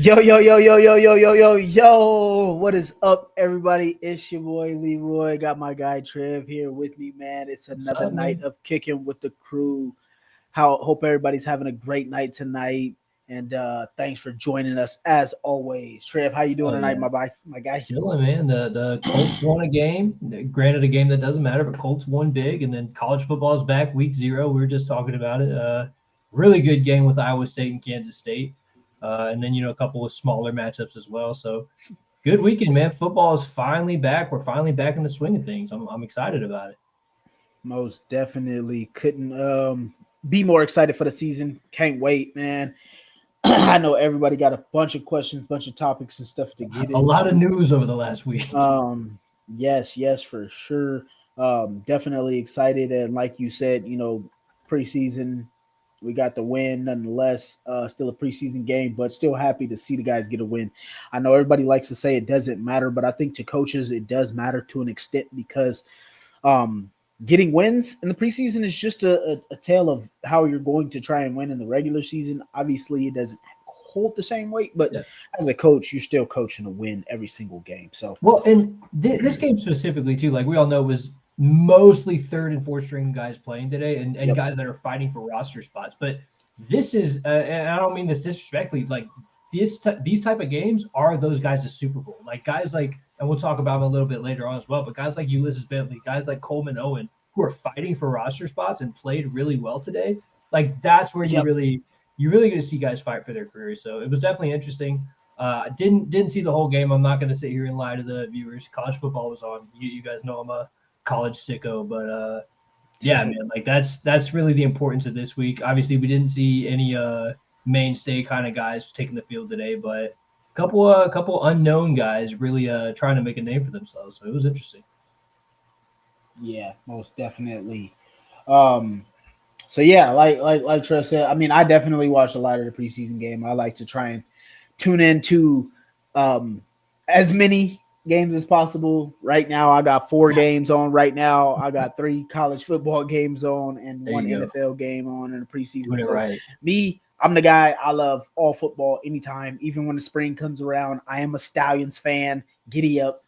Yo, yo, yo, yo, yo, yo, yo, yo, yo. What is up, everybody? It's your boy Leroy. Got my guy Trev here with me, man. It's What's another up, night man? of kicking with the crew. How hope everybody's having a great night tonight. And thanks for joining us as always. Trev, how you doing Oh tonight, yeah, my guy? chilling, man. The Colts won a game. Granted, a game that doesn't matter, but Colts won big. And then college football is back, week 0. We were just talking about it. Really good game with Iowa State and Kansas State. And then a couple of smaller matchups as well. So good weekend, man. Football is finally back. We're finally back in the swing of things. I'm excited about it. Most definitely couldn't be more excited for the season. Can't wait, man. I know everybody got a bunch of questions, bunch of topics and stuff to get A lot of into. news over the last week. Yes, for sure. Definitely excited, and like you said, preseason, we got the win nonetheless. Still a preseason game, but still happy to see the guys get a win. I know everybody likes to say it doesn't matter, but I think to coaches it does matter to an extent because um, getting wins in the preseason is just a tale of how you're going to try and win in the regular season. Obviously, it doesn't hold the same weight, but Yeah. as a coach, you're still coaching to win every single game. So Well, and this game specifically too, like we all know, was mostly third and fourth string guys playing today, and yep. guys that are fighting for roster spots. But this is, and I don't mean this disrespectfully, like these type of games are those guys' Super Bowl. Like guys like, and we'll talk about them a little bit later on as well. But guys like Ulysses Bentley, guys like Coleman Owen, who are fighting for roster spots and played really well today. Like that's where Yep. you really get to see guys fight for their careers. So it was definitely interesting. Didn't see the whole game. I'm not going to sit here and lie to the viewers. College football was on. You guys know I'm a college sicko, but yeah, man, like that's really the importance of this week. Obviously, we didn't see any mainstay kind of guys taking the field today, but couple unknown guys really trying to make a name for themselves. So it was interesting. Yeah, most definitely. Um, so yeah, like Trey said, I mean, I definitely watched a lot of the preseason game. I like to try and tune into um, as many games as possible. Right now, I got 4 games on. Right now, I got 3 college football games on and There one you go, NFL game on in the preseason. doing it So right. me, I'm the guy. I love all football anytime, even when the spring comes around. I am a Stallions fan. Giddy up.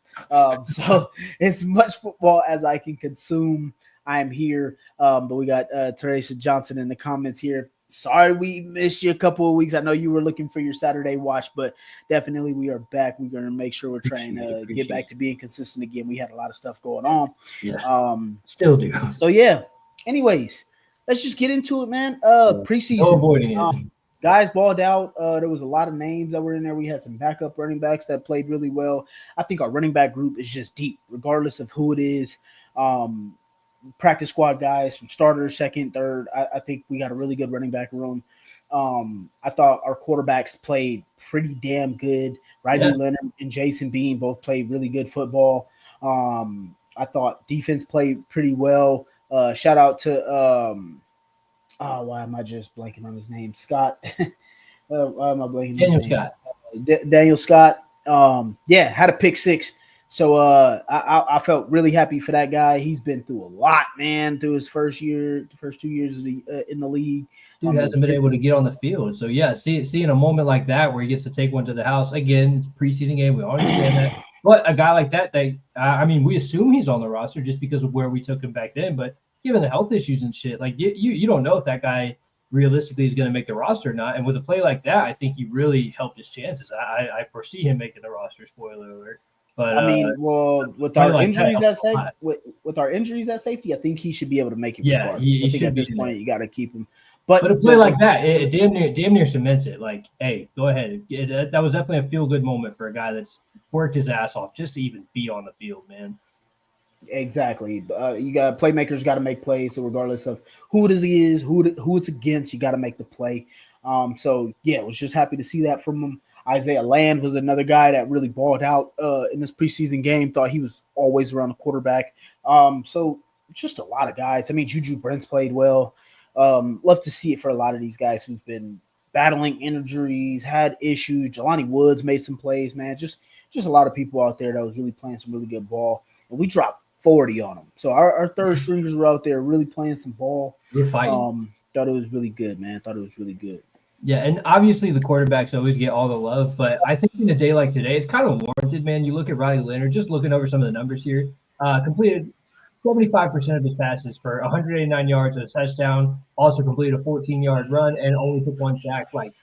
So as much football as I can consume, I am here. But we got Teresa Johnson in the comments here. Sorry we missed you a couple of weeks. I know you were looking for your Saturday watch, but definitely we are back. We're going to make sure we're trying Appreciate it. to get Appreciate back it. to being consistent again. We had a lot of stuff going on. Yeah, Um, still do. so yeah. Anyways, let's just get into it, man. Yeah. No Preseason. avoiding it. Guys balled out. There was a lot of names that were in there. We had some backup running backs that played really well. I think our running back group is just deep, regardless of who it is. Um, Practice squad guys from starters, second, third. I think we got a really good running back room. I thought our quarterbacks played pretty damn good. Yeah, Riley Leonard and Jason Bean both played really good football. I thought defense played pretty well. Shout out to oh, why am I just blanking on his name? Scott. Why am I blanking on his Daniel name? Scott. Daniel Scott. Yeah, had a pick six. So I felt really happy for that guy. He's been through a lot, man, through his first year, the first 2 years of in the league. Dude It was hasn't been great. able to get on the field. So yeah, seeing a moment like that where he gets to take one to the house again. It's a preseason game. We all understand that. But a guy like that, I mean, we assume he's on the roster just because of where we took him back then. But given the health issues and shit, like you don't know if that guy realistically is going to make the roster or not. And with a play like that, I think he really helped his chances. I foresee him making the roster. Spoiler alert. But I mean, well, a with play our like that injuries helps at a lot. with our injuries at safety, I think he should be able to make it Yeah, regardless. I he think should at be this in there. point you got to keep him. But a But play like that, it damn near cements it. Like, hey, go ahead. That was definitely a feel good moment for a guy that's worked his ass off just to even be on the field, man. exactly, you got playmakers got to make plays. So regardless of who it is, who it's against, you got to make the play. So yeah, was just happy to see that from him. Isaiah Land was another guy that really balled out in this preseason game. Thought he was always around the quarterback. So just a lot of guys. I mean, Juju Brents played well. Love to see it for a lot of these guys who've been battling injuries, had issues. Jelani Woods made some plays, man. Just a lot of people out there that was really playing some really good ball. And we dropped 40 on them. So our third stringers were out there really playing some ball. We're fighting. Thought it was really good, man. Thought it was really good. Yeah, and obviously the quarterbacks always get all the love, but I think in a day like today, it's kind of warranted, man. You look at Riley Leonard, just looking over some of the numbers here, completed 75% of his passes for 189 yards and a touchdown, also completed a 14-yard run and only took 1 sack. Like,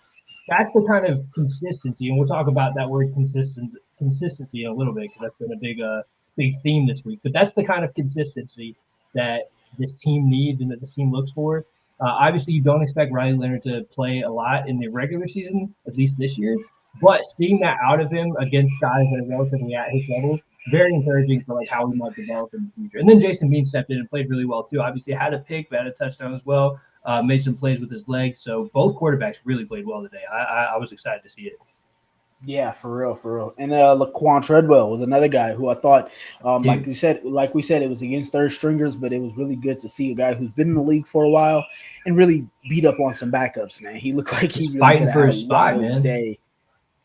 that's the kind of consistency, and we'll talk about that word consistency in a little bit because that's been a big theme this week. But that's the kind of consistency that this team needs and that this team looks for. Obviously, you don't expect Riley Leonard to play a lot in the regular season, at least this year. But seeing that out of him against guys that are relatively at his level, very encouraging for like how he might develop in the future. And then Jason Bean stepped in and played really well too. Obviously, had a pick, but had a touchdown as well. Made some plays with his legs. So both quarterbacks really played well today. I was excited to see it. Yeah, for real, for real. And Laquan Treadwell was another guy who I thought, like we said, it was against third stringers, but it was really good to see a guy who's been in the league for a while and really beat up on some backups. Man, he looked like he really fighting for his spot, man. Day.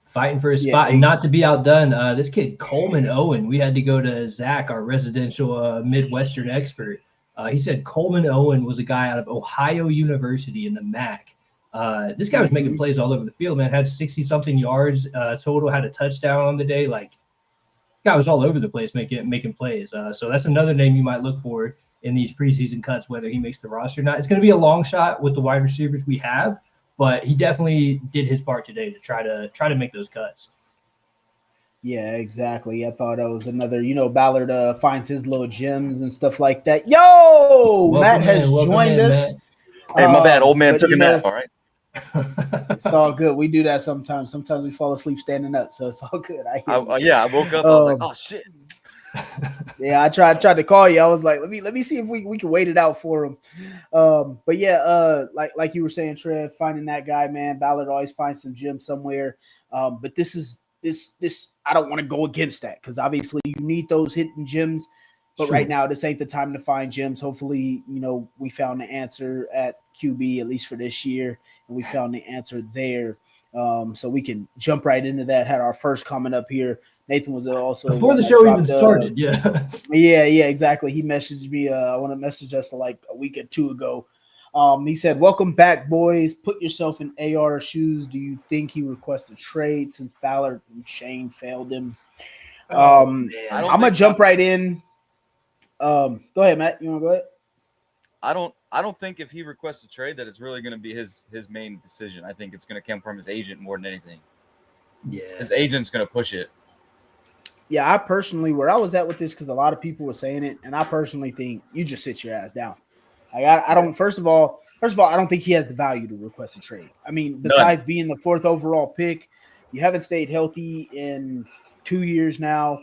Fighting for his spot, and not to be outdone. This kid Coleman Owen. We had to go to Zach, our residential Midwestern expert. He said Coleman Owen was a guy out of Ohio University in the MAC. This guy was making plays all over the field, man. Had 60-something yards total, had a touchdown on the day. Like, guy was all over the place making plays. So that's another name you might look for in these preseason cuts, whether he makes the roster or not. It's going to be a long shot with the wide receivers we have, but he definitely did his part today to try to make those cuts. Yeah, exactly. I thought that was another, Ballard finds his little gems and stuff like that. Yo, Matt has joined us. Hey, my bad. Old man took a nap. All right. It's all good. We do that sometimes. Sometimes we fall asleep standing up, so it's all good. I woke up. I was like, oh shit. Yeah, I tried to call you. I was like, let me see if we can wait it out for him. But yeah, like you were saying, Trev, finding that guy, man. Ballard always finds some gem somewhere. But this I don't want to go against that because obviously you need those hidden gems. But right now, this ain't the time to find gems. Hopefully, we found the answer at QB, at least for this year, and we found the answer there. So we can jump right into that. Had our first comment up here. Nathan was also before the show even started. Yeah, exactly. He messaged me. I want to message us like a week or two ago. He said, "Welcome back, boys. Put yourself in AR's shoes. Do you think he requested trade since Ballard and Shane failed him?" I'm gonna jump right in. Go ahead, Matt. You want to go ahead? I don't think if he requests a trade that it's really going to be his main decision. I think it's going to come from his agent more than anything. Yeah, his agent's going to push it. Yeah, I personally, where I was at with this, because a lot of people were saying it, and I personally think you just sit your ass down. I don't. First of all, I don't think he has the value to request a trade. I mean, besides being the 4th overall pick, you haven't stayed healthy in 2 years now.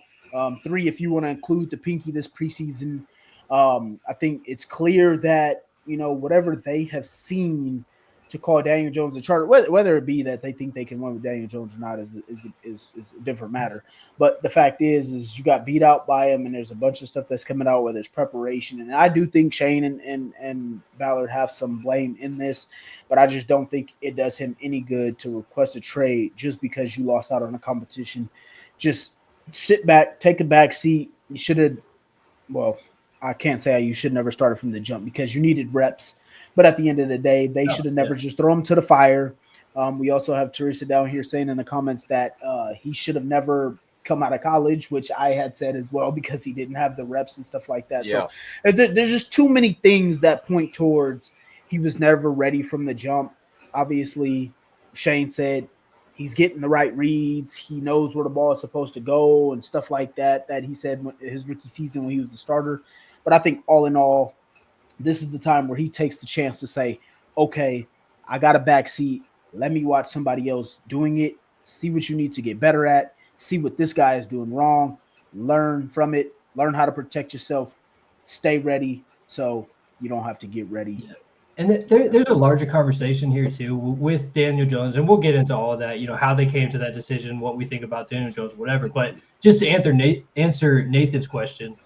3, if you want to include the pinky this preseason. I think it's clear that, whatever they have seen to call Daniel Jones the starter, whether it be that they think they can win with Daniel Jones or not is a different matter. But the fact is you got beat out by him, and there's a bunch of stuff that's coming out where there's preparation. And I do think Shane and Ballard have some blame in this, but I just don't think it does him any good to request a trade just because you lost out on a competition. Just sit back, take a back seat. You should have, well, I can't say you should never started from the jump because you needed reps. But at the end of the day, they should have never just thrown him to the fire. We also have Teresa down here saying in the comments that he should have never come out of college, which I had said as well because he didn't have the reps and stuff like that. Yeah. So there's just too many things that point towards he was never ready from the jump. Obviously, Shane said he's getting the right reads. He knows where the ball is supposed to go and stuff like that he said his rookie season when he was the starter. But I think all in all, this is the time where he takes the chance to say, okay, I got a back seat. Let me watch somebody else doing it, see what you need to get better at, see what this guy is doing wrong, learn from it, learn how to protect yourself, stay ready so you don't have to get ready. Yeah. And there's a larger conversation here, too, with Daniel Jones, and we'll get into all of that, how they came to that decision, what we think about Daniel Jones, whatever. But just to answer Nathan's question,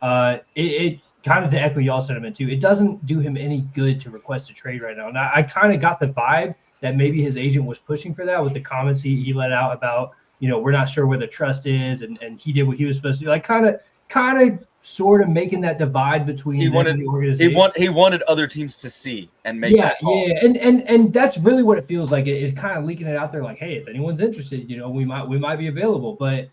it kind of to echo y'all's sentiment too, it doesn't do him any good to request a trade right now. And I kind of got the vibe that maybe his agent was pushing for that with the comments he let out about, we're not sure where the trust is, and he did what he was supposed to do. Like kind of sort of making that divide between He them wanted and the organization. he wanted other teams to see and make that call. Yeah, and that's really what it feels like. It is kind of leaking it out there, like, hey, if anyone's interested, we might be available. But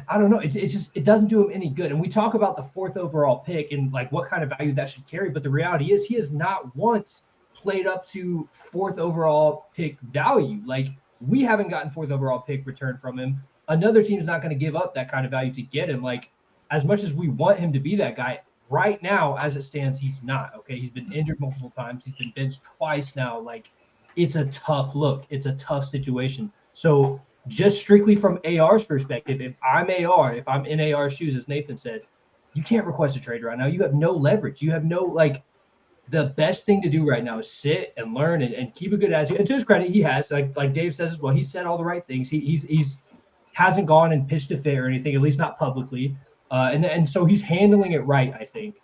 I don't know. It doesn't do him any good. And we talk about the 4th overall pick and like what kind of value that should carry. But the reality is, he has not once played up to 4th overall pick value. Like, we haven't gotten 4th overall pick return from him. Another team's not going to give up that kind of value to get him. Like, as much as we want him to be that guy, right now, as it stands, he's not. Okay, he's been injured multiple times. He's been benched twice now. Like, it's a tough look. It's a tough situation. So just strictly from AR's perspective, if I'm AR, if I'm in AR's shoes, as Nathan said, you can't request a trade right now. You have no leverage. You have no, like, the best thing to do right now is sit and learn and keep a good attitude. And to his credit, he has, like Dave says as well, he said all the right things. He's hasn't gone and pitched a fit or anything, at least not publicly. And so he's handling it right, I think.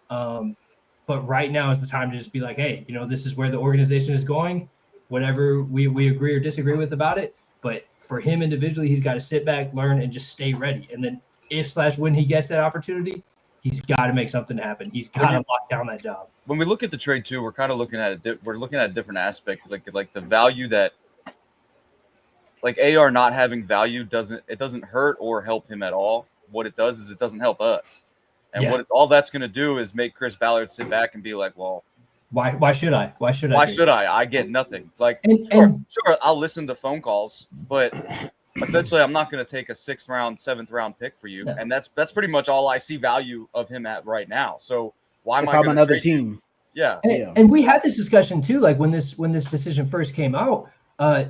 But right now is the time to just be like, hey, this is where the organization is going, whatever we agree or disagree with about it. But for him individually, he's got to sit back, learn, and just stay ready. And then when he gets that opportunity, he's got to make something happen. He's got to lock down that job. When we look at the trade too, we're kind of looking at it. We're looking at a different aspect, like the value that, like, AR not having value doesn't hurt or help him at all. What it does is it doesn't help us. And all that's going to do is make Chris Ballard sit back and be like, well, why should I? Why should I? I get nothing. Like, sure, I'll listen to phone calls, but essentially I'm not going to take a 6th round, 7th round pick for you. No. And that's pretty much all I see value of him at right now. So why am I going to another team? Yeah. And we had this discussion too, like when this decision first came out.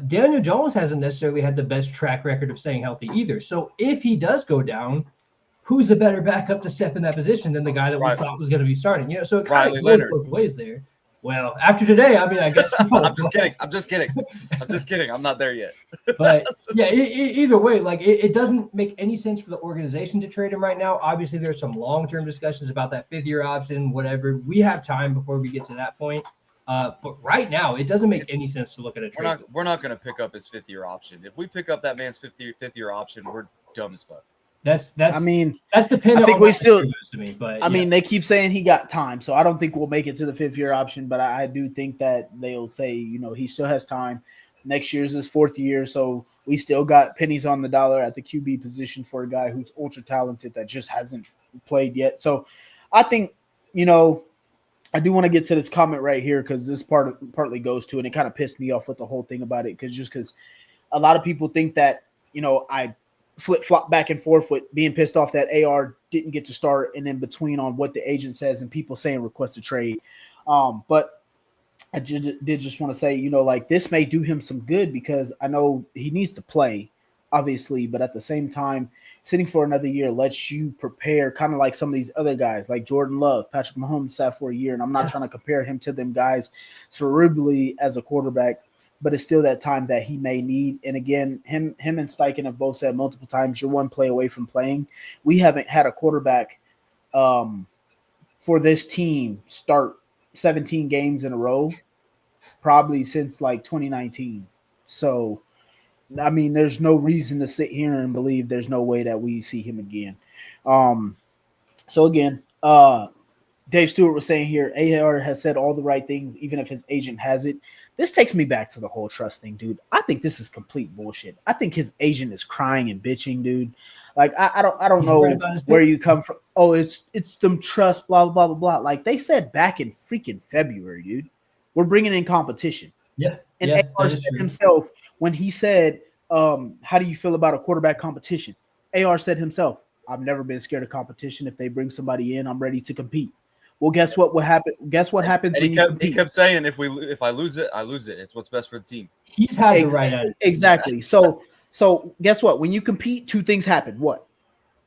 Daniel Jones hasn't necessarily had the best track record of staying healthy either. So if he does go down, who's a better backup to step in that position than the guy that we thought was going to be starting? So it kind of goes both ways there. Well, after today, I mean, I guess. I'm just kidding. I'm not there yet. But yeah, either way, like it doesn't make any sense for the organization to trade him right now. Obviously, there's some long-term discussions about that 5th-year option, whatever. We have time before we get to that point. But right now, it doesn't make any sense to look at a trade. We're not going to pick up his 5th-year option. If we pick up that man's 5th-year option, we're dumb as fuck. That's dependent. I think we still. To me, but I mean, they keep saying he got time, so I don't think we'll make it to the 5th-year option. But I do think that they'll say, he still has time. Next year's his 4th year, so we still got pennies on the dollar at the QB position for a guy who's ultra talented that just hasn't played yet. So I think, I do want to get to this comment right here because this partly goes to it. And it kind of pissed me off with the whole thing about it because a lot of people think that I flip-flop back and forth with being pissed off that AR didn't get to start and in between on what the agent says and people saying request a trade. But I did just want to say, like this may do him some good because I know he needs to play, obviously, but at the same time, sitting for another year lets you prepare kind of like some of these other guys like Jordan Love, Patrick Mahomes sat for a year, and I'm not trying to compare him to them guys cerebrally as a quarterback, but it's still that time that he may need. And again, him and Steichen have both said multiple times, you're one play away from playing. We haven't had a quarterback for this team start 17 games in a row, probably since like 2019. So, I mean, there's no reason to sit here and believe there's no way that we see him again. So again, Dave Stewart was saying here, AR has said all the right things, even if his agent hasn't. This takes me back to the whole trust thing, dude. I think this is complete bullshit. I think his agent is crying and bitching, dude. Like, I don't know where you come from. Oh, it's them trust, blah, blah, blah, blah. Like they said back in freaking February, dude. We're bringing in competition. Yeah. And AR said himself when he said, how do you feel about a quarterback competition? AR said himself, I've never been scared of competition. If they bring somebody in, I'm ready to compete. Well, guess what will happen? Guess what happens when he kept saying, if I lose it, I lose it. It's what's best for the team. He's had the right attitude. Exactly. So guess what? When you compete, two things happen. What?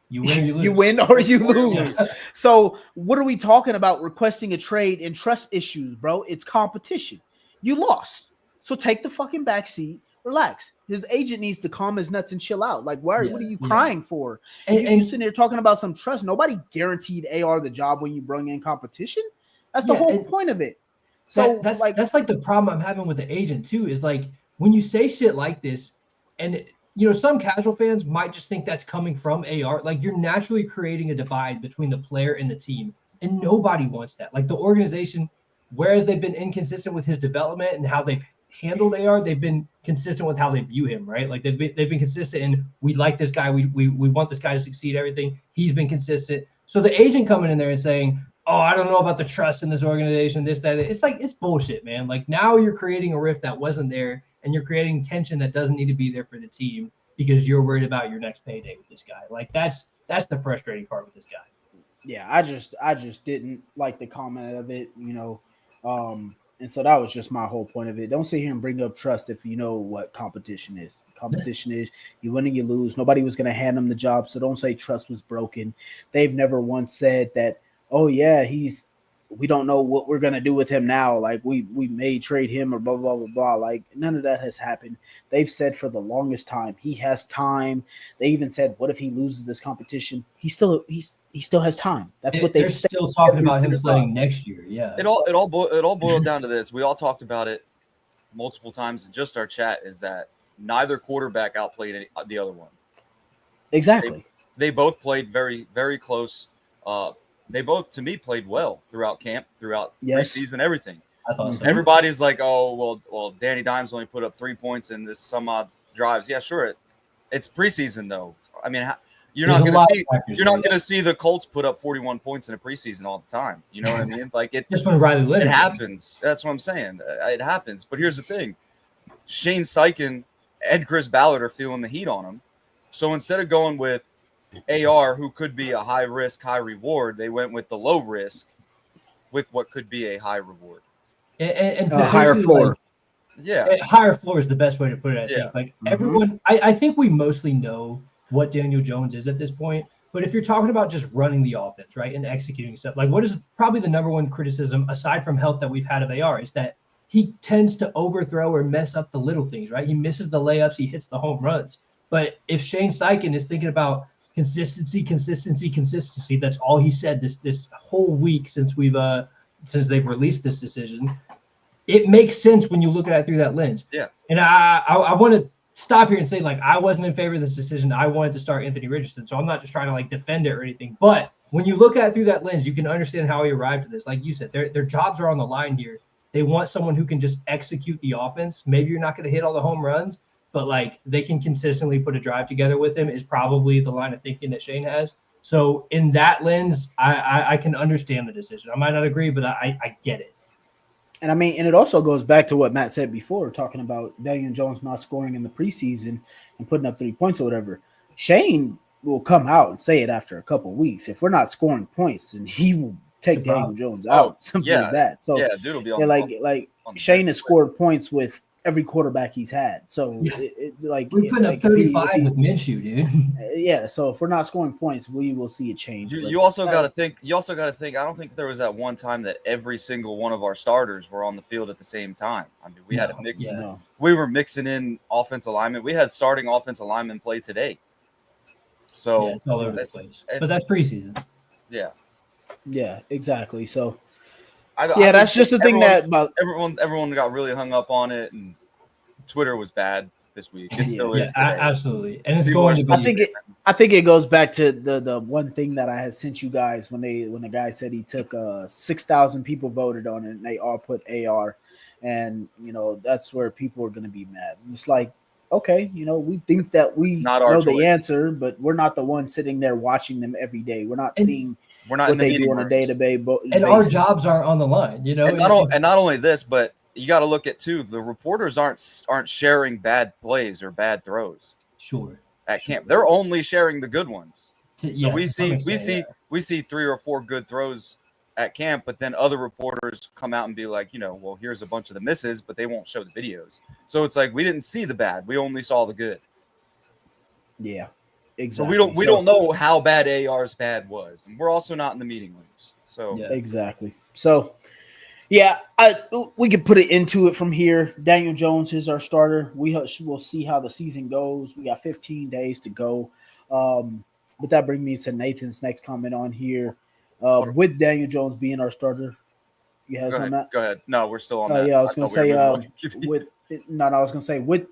You win or you lose. You win or you lose. Yeah. So what are we talking about requesting a trade and trust issues, bro? It's competition. You lost. So take the fucking back seat. Relax. His agent needs to calm his nuts and chill out. Like, what are you crying for? And you sitting there talking about some trust. Nobody guaranteed AR the job when you bring in competition. That's the whole point of it. So that's like the problem I'm having with the agent too, is like when you say shit like this, and some casual fans might just think that's coming from AR. Like, you're naturally creating a divide between the player and the team, and nobody wants that. Like, the organization, whereas they've been inconsistent with his development and how they've handled AR, they've been consistent with how they view him, right? Like, they've been consistent in, we like this guy, we want this guy to succeed, everything. He's been consistent. So the agent coming in there and saying, oh, I don't know about the trust in this organization, this, that, it's like, it's bullshit, man. Like, now you're creating a rift that wasn't there, and you're creating tension that doesn't need to be there for the team because you're worried about your next payday with this guy. Like, that's the frustrating part with this guy. Yeah, I just didn't like the comment of it, and so that was just my whole point of it. Don't sit here and bring up trust if you know what competition is. Competition is you win and you lose. Nobody was going to hand him the job, so don't say trust was broken. They've never once said that, oh yeah, we don't know what we're gonna do with him now. Like, we may trade him or blah blah blah blah. Like, none of that has happened. They've said for the longest time he has time. They even said, what if he loses this competition? He still has time. That's what they're still talking about him playing next year. Yeah. It all boiled down to this. We all talked about it multiple times in just our chat. Is that neither quarterback outplayed the other one? Exactly. They both played very very close. They both, to me, played well throughout camp, throughout preseason, everything. I thought so. Everybody's like, oh, well, Danny Dimes only put up 3 points in this some odd drives. Yeah, sure. It's preseason, though. I mean, you're not going to see the Colts put up 41 points in a preseason all the time. You know what I mean? Like, just when Riley Leonard, it happens. That's what I'm saying. It happens. But here's the thing: Shane Steichen and Chris Ballard are feeling the heat on him. So instead of going with AR, who could be a high risk, high reward, they went with the low risk with what could be a high reward. And higher floor. Higher floor is the best way to put it, I think. Like, everyone, I think we mostly know what Daniel Jones is at this point. But if you're talking about just running the offense, right, and executing stuff, like, what is probably the number one criticism, aside from health, that we've had of AR, is that he tends to overthrow or mess up the little things, right? He misses the layups, he hits the home runs. But if Shane Steichen is thinking about consistency, that's all he said this whole week since they've released this decision. It makes sense when you look at it through that lens. Yeah. And I want to stop here and say, like, I wasn't in favor of this decision. I wanted to start Anthony Richardson, so I'm not just trying to, like, defend it or anything. But when you look at it through that lens, you can understand how he arrived at this. Like you said, their jobs are on the line here. They want someone who can just execute the offense. Maybe you're not going to hit all the home runs, but, like, they can consistently put a drive together with him is probably the line of thinking that Shane has. So in that lens, I can understand the decision. I might not agree, but I get it. And I mean, and it also goes back to what Matt said before, talking about Daniel Jones not scoring in the preseason and putting up 3 points or whatever. Shane will come out and say it after a couple of weeks. If we're not scoring points, then he will take Daniel Jones out. Simple as that. So dude will be on Shane has scored points with every quarterback he's had. So we're putting up 35 with Minshew, dude. Yeah. So if we're not scoring points, we will see a change. You also got to think. I don't think there was that one time that every single one of our starters were on the field at the same time. I mean, we had a mix. We were mixing in offensive alignment. We had starting offensive linemen play today. So it's all over the place. But that's preseason. Yeah. Yeah. Exactly. So. That's just the thing that everyone got really hung up on it, and Twitter was bad this week. It still is today. Absolutely, and it's going to be. I think it goes back to the one thing that I had sent you guys when the guy said he took 6,000 people voted on it, and they all put AR, and that's where people are going to be mad. It's like, okay, we think that we know the answer, but we're not the one sitting there watching them every day. We're not seeing. We're not what they do on a day-to-day basis. And our jobs aren't on the line, And not only this, but you got to look at too. The reporters aren't sharing bad plays or bad throws. Sure. At camp, they're only sharing the good ones. So we see 3 or 4 good throws at camp, but then other reporters come out and be like, well, here's a bunch of the misses, but they won't show the videos. So it's like we didn't see the bad; we only saw the good. Yeah. Exactly. So we don't know how bad AR's bad was, and we're also not in the meeting rooms. So exactly. So we could put it into it from here. Daniel Jones is our starter. We'll see how the season goes. We got 15 days to go. But that brings me to Nathan's next comment on here. With Daniel Jones being our starter, you have something, Matt? Go ahead. No, we're still on that. Yeah, I was going to say No, I was gonna say with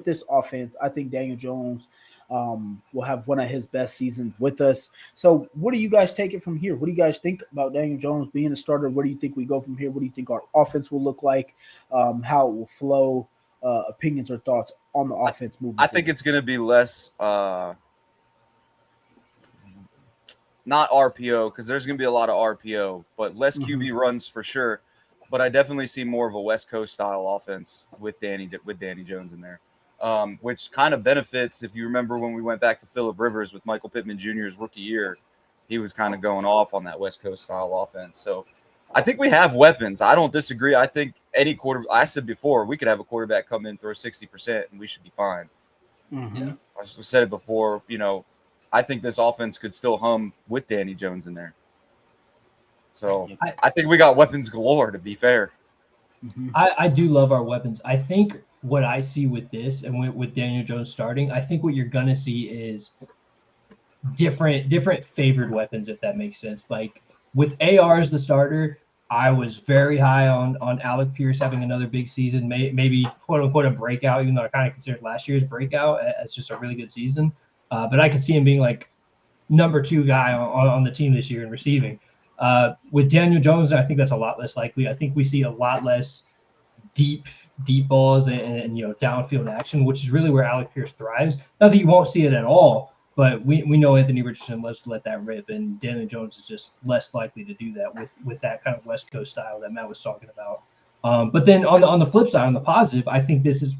this offense, I think Daniel Jones will have one of his best seasons with us. So, what do you guys take it from here? What do you guys think about Daniel Jones being a starter? Where do you think we go from here? What do you think our offense will look like? How it will flow? Opinions or thoughts on the offense moving I think forward? it's going to be less, not RPO, because there's going to be a lot of RPO, but less Mhm. QB runs for sure. But I definitely see more of a West Coast style offense with Danny Jones in there, which kind of benefits. If you remember when we went back to Phillip Rivers with Michael Pittman Jr.'s rookie year, he was kind of going off on that West Coast style offense. So I think we have weapons. I don't disagree. I think any quarter. I said before we could have a quarterback come in throw 60% and we should be fine. Yeah. Mhm. I said it before. I think this offense could still hum with Danny Jones in there. So Yep. I, I think we got weapons galore. To be fair, Mhm. I do love our weapons. I think what I see with this and with Daniel Jones starting, I think what you're gonna see is different favored weapons, if that makes sense. Like with AR as the starter, I was very high on Alec Pierce having another big season, maybe quote unquote a breakout, even though I kind of considered last year's breakout as just a really good season. But I could see him being like number two guy on the team this year in receiving. With Daniel Jones, I think that's a lot less likely. I think we see a lot less deep deep balls and downfield action, which is really where Alec Pierce thrives. Not that you won't see it at all, but we know Anthony Richardson loves to let that rip, and Daniel Jones is just less likely to do that with that kind of West Coast style that Matt was talking about. But then on the flip side, on the positive, I think this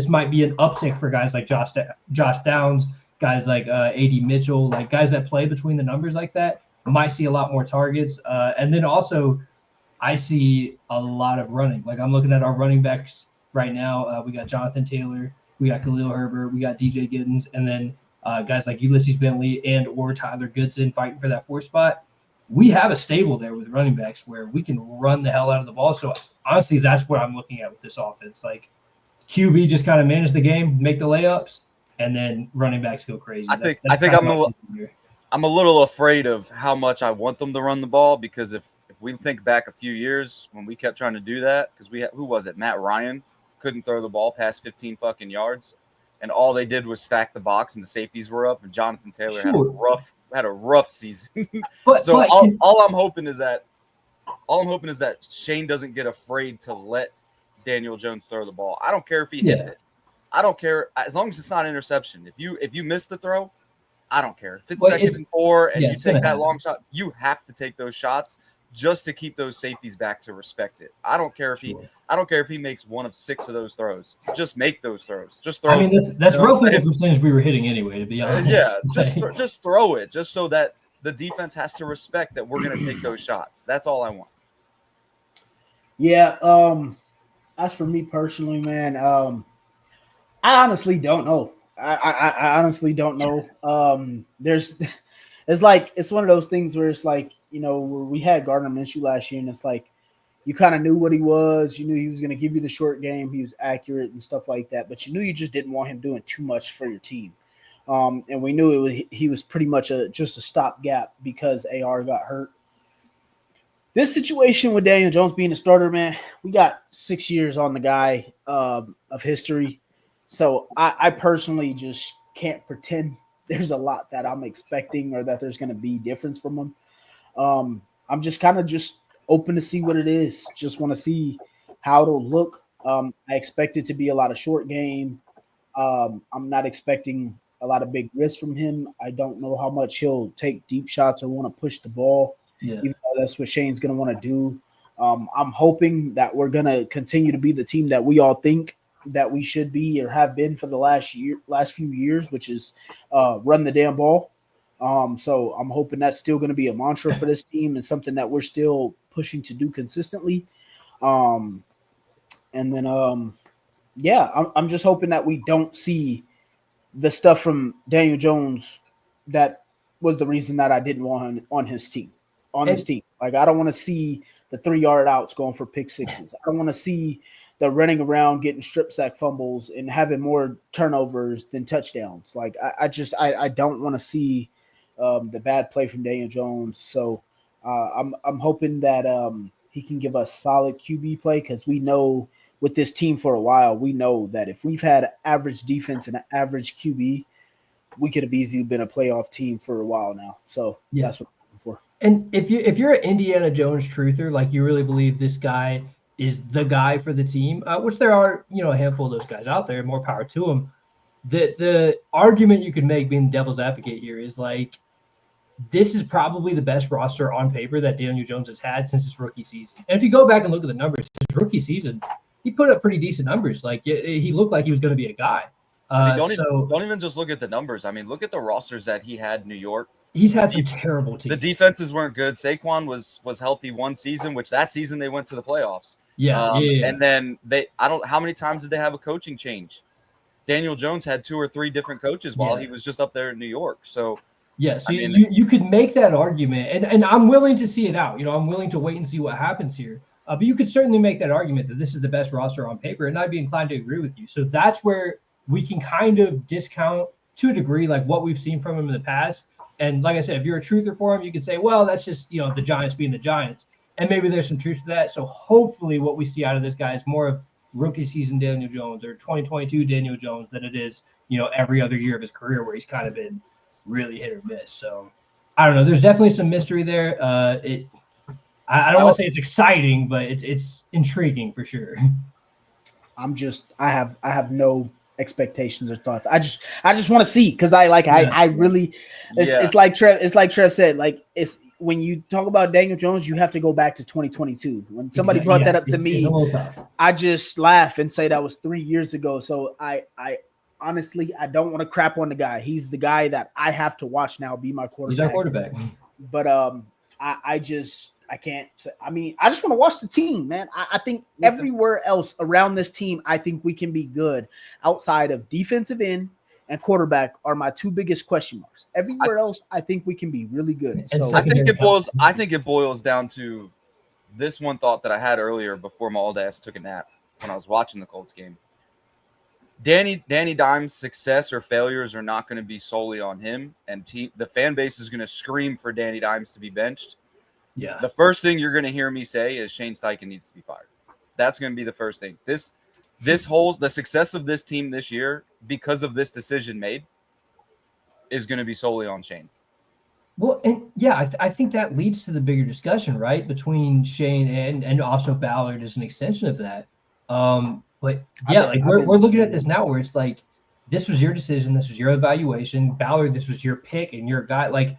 might be an uptick for guys like Josh Downs, guys like AD Mitchell, like guys that play between the numbers like that might see a lot more targets. And then also I see a lot of running. Like I'm looking at our running backs right now. We got Jonathan Taylor, we got Khalil Herbert, we got DJ Giddens, and then guys like Ulysses Bentley and or Tyler Goodson fighting for that fourth spot. We have a stable there with running backs where we can run the hell out of the ball. So honestly, that's what I'm looking at with this offense. Like QB just kind of manage the game, make the layups, and then running backs go crazy. I That's think I that's think kind of I'm my a, thinking here. I'm a little afraid of how much I want them to run the ball because if we think back a few years when we kept trying to do that because who was it, Matt Ryan couldn't throw the ball past 15 fucking yards, and all they did was stack the box and the safeties were up and Jonathan Taylor Sure, had a rough season. but So but can, all I'm hoping is that Shane doesn't get afraid to let Daniel Jones throw the ball. I don't care if he hits yeah. it. I don't care as long as it's not an interception. If you miss the throw, I don't care. If it's Well, second and 4 and yeah, you it's gonna take that long happen. shot, you have to take those shots just to keep those safeties back to respect it. Sure. I don't care if he makes one of 6 of those throws. Just make those throws. Just I throw mean, them. that's You know, roughly let the him percentage we were hitting anyway, to be yeah, honest. Like, just throw it just so that the defense has to respect that we're going to take those shots. That's all I want. Yeah. As for me personally, man, I honestly don't know. I honestly don't know. There's, it's like it's one of those things where it's like where we had Gardner Minshew last year, and it's like you kind of knew what he was. You knew he was going to give you the short game. He was accurate and stuff like that, but you knew you just didn't want him doing too much for your team. And we knew he was pretty much just a stopgap because AR got hurt. This situation with Daniel Jones being a starter, man, we got 6 years on the guy of history. So I personally just can't pretend there's a lot that I'm expecting or that there's going to be difference from him. I'm just kind of just open to see what it is. Just want to see how it'll look. I expect it to be a lot of short game. I'm not expecting a lot of big risks from him. I don't know how much he'll take deep shots or want to push the ball, yeah, even though that's what Shane's going to want to do. I'm hoping that we're going to continue to be the team that we all think that we should be or have been for the last few years, which is run the damn ball. So I'm hoping that's still going to be a mantra for this team and something that we're still pushing to do consistently. Um, and then, yeah, I'm just hoping that we don't see the stuff from Daniel Jones that was the reason that I didn't want him on his team. On this and team, like I don't want to see the 3 yard outs going for pick sixes. I don't want to see the running around getting strip sack fumbles and having more turnovers than touchdowns. Like I don't want to see the bad play from Daniel Jones. So I'm hoping that he can give us solid QB play because we know with this team for a while, we know that if we've had average defense and an average QB, we could have easily been a playoff team for a while now. So that's what I'm looking for. And if you're an Indiana Jones truther, like you really believe this guy is the guy for the team, which there are, a handful of those guys out there, more power to them. The argument you could make, being devil's advocate here, is like, this is probably the best roster on paper that Daniel Jones has had since his rookie season. And if you go back and look at the numbers, his rookie season, he put up pretty decent numbers. Like, he looked like he was going to be a guy. Don't even just look at the numbers. I mean, look at the rosters that he had in New York. He's had some terrible teams. The defenses weren't good. Saquon was healthy one season, which that season they went to the playoffs. Yeah. And then how many times did they have a coaching change? Daniel Jones had 2 or 3 different coaches while he was just up there in New York. So so you could make that argument, and I'm willing to see it out. I'm willing to wait and see what happens here. But you could certainly make that argument that this is the best roster on paper, and I'd be inclined to agree with you. So that's where we can kind of discount to a degree like what we've seen from him in the past. And like I said, if you're a truther for him, you could say, well, that's just, the Giants being the Giants. And maybe there's some truth to that. So hopefully what we see out of this guy is more of rookie season Daniel Jones or 2022 Daniel Jones than it is, every other year of his career where he's kind of been really hit or miss. So I don't know. There's definitely some mystery there. I don't want to say it's exciting, but it's intriguing for sure. I have no expectations or thoughts. I just want to see, because I really it's like Trev said, like, it's when you talk about Daniel Jones, you have to go back to 2022. When somebody brought that up to me, I just laugh and say that was 3 years ago. So I honestly, I don't want to crap on the guy. He's the guy that I have to watch now be my quarterback. He's our quarterback. But I can't say. I mean, I just want to watch the team, man. I think everywhere else around this team, I think we can be good. Outside of defensive end and quarterback are my 2 biggest question marks. Everywhere else, I think we can be really good. So I think it boils down to this one thought that I had earlier before my old ass took a nap when I was watching the Colts game. Danny Dimes' success or failures are not going to be solely on him, and the fan base is going to scream for Danny Dimes to be benched. Yeah. The first thing you're going to hear me say is Shane Steichen needs to be fired. That's going to be the first thing. The success of this team this year, because of this decision made, is going to be solely on Shane. Well, and I think that leads to the bigger discussion, right, between Shane and also Ballard as an extension of that. But we're looking at this now where it's like, this was your decision, this was your evaluation. Ballard, this was your pick and your guy. Like,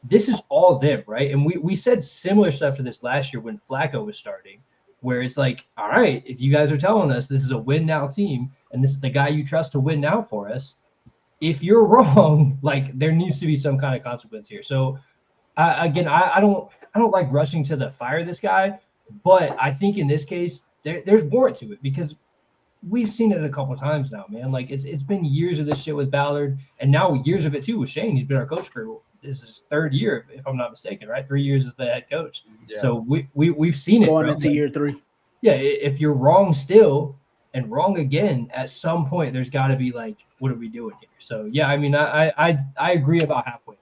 this is all them, right? And we said similar stuff to this last year when Flacco was starting, where it's like, all right, if you guys are telling us this is a win now team and this is the guy you trust to win now for us, if you're wrong, like, there needs to be some kind of consequence here. So I don't like rushing to the fire this guy, but I think in this case there's warrant to it, because we've seen it a couple of times now, man. Like, it's been years of this shit with Ballard, and now years of it too with Shane. He's been our coach for this is his 3rd year, if I'm not mistaken, right? 3 years as the head coach. Yeah. So we've seen it. Going into year 3. Yeah, if you're wrong still and wrong again, at some point there's got to be like, what are we doing here? So yeah, I mean, I agree about halfway.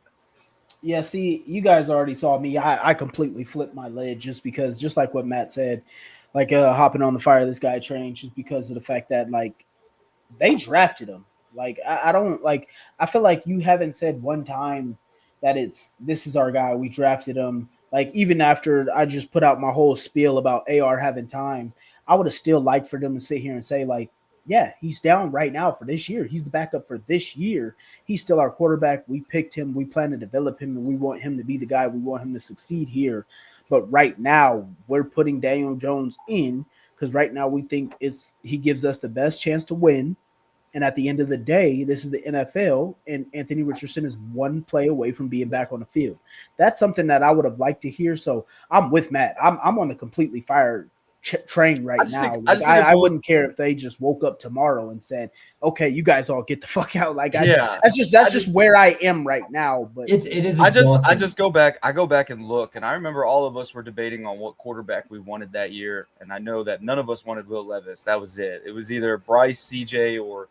Yeah, see, you guys already saw me. I completely flipped my lid just like what Matt said, like hopping on the fire this guy train, just because of the fact that, like, they drafted him. Like, I don't, like, I feel like you haven't said one time that this is our guy, we drafted him. Like, even after I just put out my whole spiel about AR having time, I would have still liked for them to sit here and say, like, yeah, he's down right now for this year. He's the backup for this year. He's still our quarterback. We picked him. We plan to develop him, and we want him to be the guy. We want him to succeed here. But right now, we're putting Daniel Jones in because right now we think he gives us the best chance to win. And at the end of the day, this is the NFL, and Anthony Richardson is one play away from being back on the field. That's something that I would have liked to hear. So I'm with Matt. I'm on the completely fired train right now. I wouldn't care if they just woke up tomorrow and said, "Okay, you guys all get the fuck out." Like, that's just where I am right now. But it is. I just go back. I go back and look, and I remember all of us were debating on what quarterback we wanted that year, and I know that none of us wanted Will Levis. That was it. It was either Bryce, CJ, or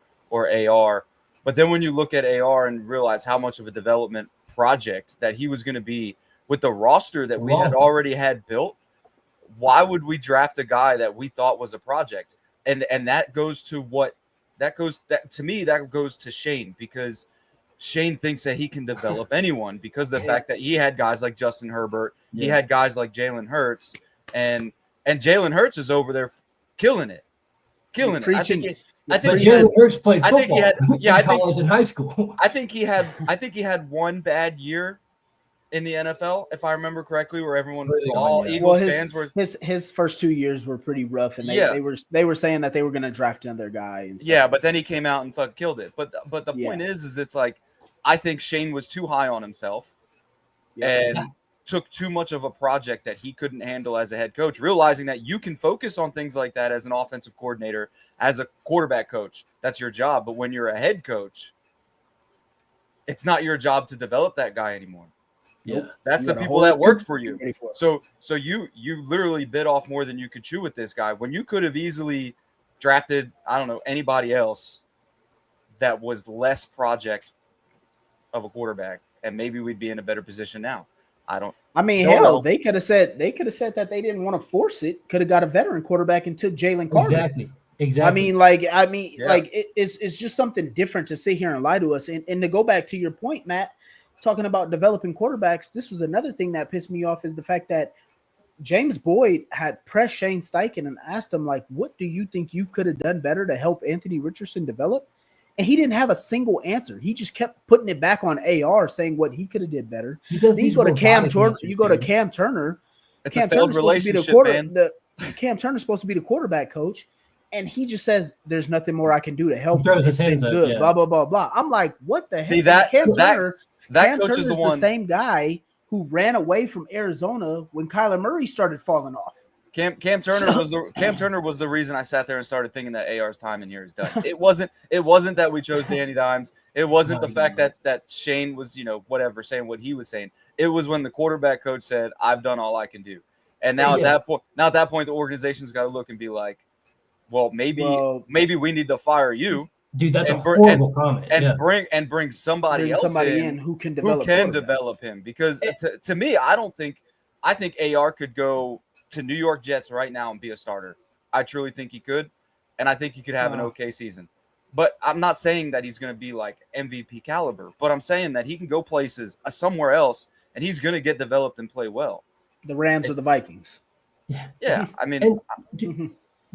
AR. But then when you look at AR and realize how much of a development project that he was going to be with the roster that we had already had built, why would we draft a guy that we thought was a project? and that goes to Shane, because Shane thinks that he can develop anyone because of the fact that he had guys like Justin Herbert, he had guys like Jalen Hurts, and Jalen Hurts is over there killing it. I think Jalen Hurts played football. In college and high school. I think he had one bad year in the NFL, if I remember correctly, where Eagles fans were. His first 2 years were pretty rough, and they were saying that they were going to draft another guy. And stuff. Yeah, but then he came out and fucking killed it. But the point is it's like I think Shane was too high on himself and took too much of a project that he couldn't handle as a head coach, realizing that you can focus on things like that as an offensive coordinator, as a quarterback coach. That's your job. But when you're a head coach, it's not your job to develop that guy anymore. Yeah, that's the people that work for you. So you literally bit off more than you could chew with this guy when you could have easily drafted, I don't know, anybody else that was less project of a quarterback, and maybe we'd be in a better position now. They could have said that they didn't want to force it. Could have got a veteran quarterback and took Jalen Carter. Exactly. It's just something different to sit here and lie to us. And to go back to your point, Matt, talking about developing quarterbacks, this was another thing that pissed me off, is the fact that James Boyd had pressed Shane Steichen and asked him, like, what do you think you could have done better to help Anthony Richardson develop? And he didn't have a single answer. He just kept putting it back on AR, saying what he could have did better. Then you go to Cam Turner. Cam Turner. It's a failed relationship, man. Cam Turner's supposed to be the quarterback coach, and he just says, "There's nothing more I can do to help." He throws his hands up, good. Blah blah blah blah. I'm like, what the heck? That Cam Turner is the same guy who ran away from Arizona when Kyler Murray started falling off. Cam Turner was the reason I sat there and started thinking that AR's time in here is done. It wasn't that we chose Danny Dimes. It wasn't the fact that Shane was, saying what he was saying. It was when the quarterback coach said, "I've done all I can do." And now at that point, the organization's got to look and be like, well, maybe we need to fire you. Dude, that's a horrible comment. And bring somebody else in who can develop him. Because to me, I think AR could go to New York Jets right now and be a starter. I truly think he could, and I think he could have an okay season. But I'm not saying that he's going to be like MVP caliber, but I'm saying that he can go places somewhere else, and he's going to get developed and play well. The Rams or the Vikings. Yeah. I mean,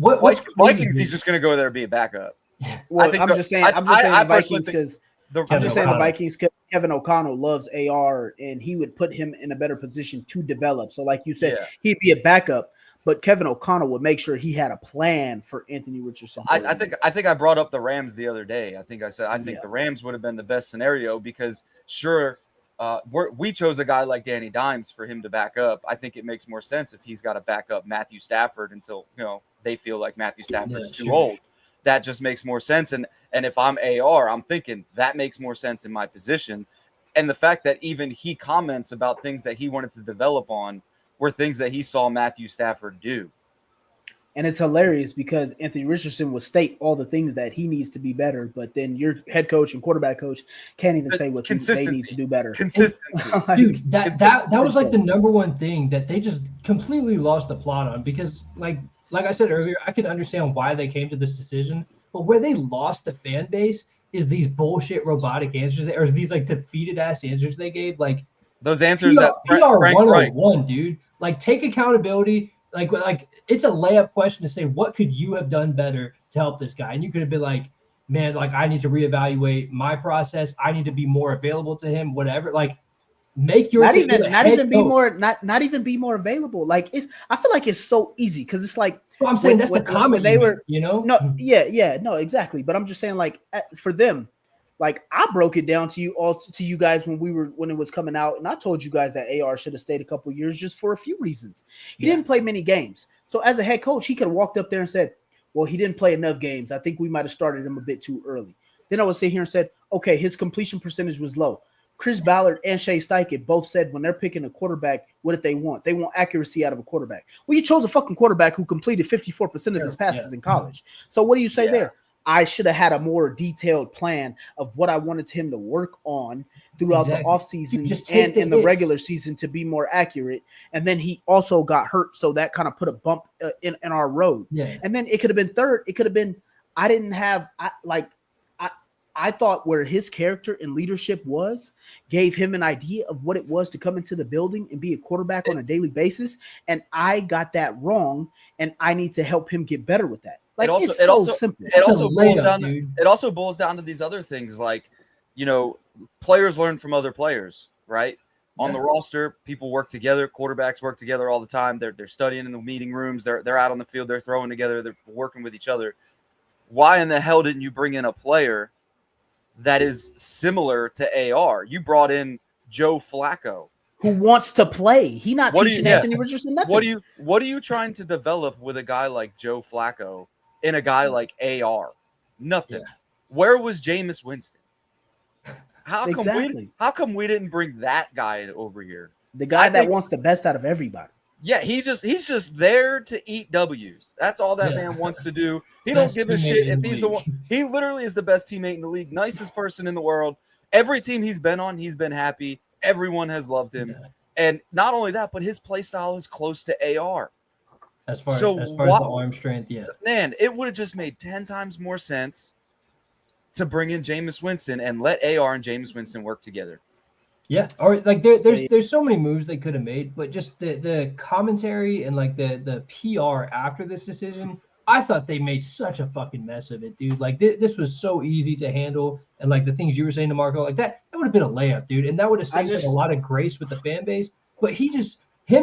Vikings, he's just going to go there and be a backup. Well, I'm just saying the Vikings because the Vikings. Kevin O'Connell loves AR, and he would put him in a better position to develop. So, like you said, he'd be a backup, but Kevin O'Connell would make sure he had a plan for Anthony Richardson. I think I brought up the Rams the other day. I think I said the Rams would have been the best scenario because we chose a guy like Danny Dimes for him to back up. I think it makes more sense if he's got to back up Matthew Stafford until they feel like Matthew Stafford's too old. That just makes more sense. And if I'm AR, I'm thinking that makes more sense in my position. And the fact that even he comments about things that he wanted to develop on were things that he saw Matthew Stafford do. And it's hilarious because Anthony Richardson will state all the things that he needs to be better, but then your head coach and quarterback coach can't even say what they need to do better. Consistency. Dude, that was like the number one thing that they just completely lost the plot on because like I said earlier, I can understand why they came to this decision, but where they lost the fan base is these bullshit robotic answers or these like defeated ass answers they gave. Like those answers PR, that Frank 101, dude. Like take accountability. Like it's a layup question to say what could you have done better to help this guy, and you could have been like, man, like I need to reevaluate my process. I need to be more available to him. Whatever, like. Make your not even be more available. Like I feel like it's so easy because it's like I'm saying that's the comment they were, no, exactly. But I'm just saying, like for them, like I broke it down to you guys when it was coming out, and I told you guys that AR should have stayed a couple years just for a few reasons. He didn't play many games, so as a head coach, he could have walked up there and said, "Well, he didn't play enough games. I think we might have started him a bit too early." Then I would sit here and said, "Okay, his completion percentage was low." Chris Ballard and Shea Steichen both said when they're picking a quarterback, what did they want? They want accuracy out of a quarterback. Well, you chose a fucking quarterback who completed 54% of his passes in college. So what do you say there? I should have had a more detailed plan of what I wanted him to work on throughout the Exactly. off seasons just take and the in the hits. regular season to be more accurate. And then he also got hurt, so that kind of put a bump in our road. Yeah. And then it could have been third. It could have been I thought where his character and leadership gave him an idea of what it was to come into the building and be a quarterback on a daily basis. And I got that wrong, and I need to help him get better with that. Like, it's so simple. It also boils down to these other things, like, players learn from other players, right? On the roster, people work together. Quarterbacks work together all the time. They're studying in the meeting rooms. They're out on the field. They're throwing together. They're working with each other. Why in the hell didn't you bring in a player that is similar to AR? You brought in Joe Flacco, who wants to play. He not teaching Anthony Richardson nothing. What are you trying to develop with a guy like Joe Flacco and a guy like AR? Nothing. Yeah. Where was Jameis Winston? How come we didn't bring that guy over here? The guy that wants the best out of everybody. Yeah, he's just there to eat W's. That's all that man wants to do. He don't give a shit if he's the one. He literally is the best teammate in the league, nicest person in the world. Every team he's been on, he's been happy. Everyone has loved him. Yeah. And not only that, but his play style is close to AR. As far as the arm strength, yeah. Man, it would have just made 10 times more sense to bring in Jameis Winston and let AR and Jameis Winston work together. Yeah, or like there's so many moves they could have made, but just the commentary and like the PR after this decision, I thought they made such a fucking mess of it, dude. Like this was so easy to handle, and like the things you were saying to Marco, like that would have been a layup, dude, and that would have saved a lot of grace with the fan base. But him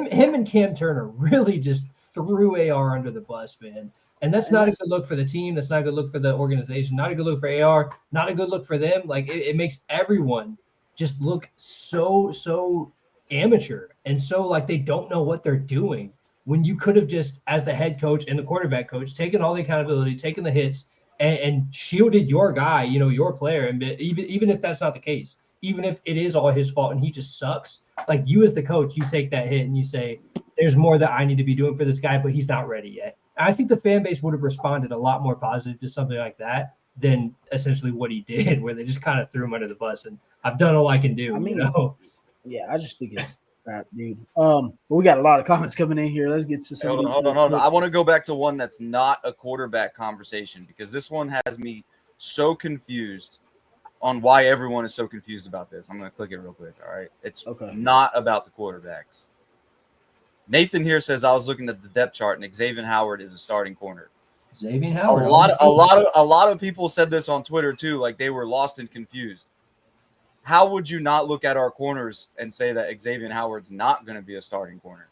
and Cam Turner really just threw AR under the bus, man. And that's not a good look for the team. That's not a good look for the organization. Not a good look for AR. Not a good look for them. Like it makes everyone just look so amateur and so like they don't know what they're doing, when you could have just, as the head coach and the quarterback coach, taken all the accountability, taken the hits, and shielded your guy, your player. And even if that's not the case, even if it is all his fault and he just sucks, like you as the coach, you take that hit and you say, there's more that I need to be doing for this guy, but he's not ready yet. And I think the fan base would have responded a lot more positive to something like that than essentially what he did, where they just kind of threw him under the bus. And I've done all I can do. Yeah, I just think it's crap, dude. But we got a lot of comments coming in here. Let's get to some. Hold on. I want to go back to one that's not a quarterback conversation, because this one has me so confused on why everyone is so confused about this. I'm going to click it real quick. All right. It's not about the quarterbacks. Nathan here says, I was looking at the depth chart and Xavier Howard is a starting corner. Xavier Howard. A lot of people said this on Twitter too, like they were lost and confused. How would you not look at our corners and say that Xavier Howard's not going to be a starting corner?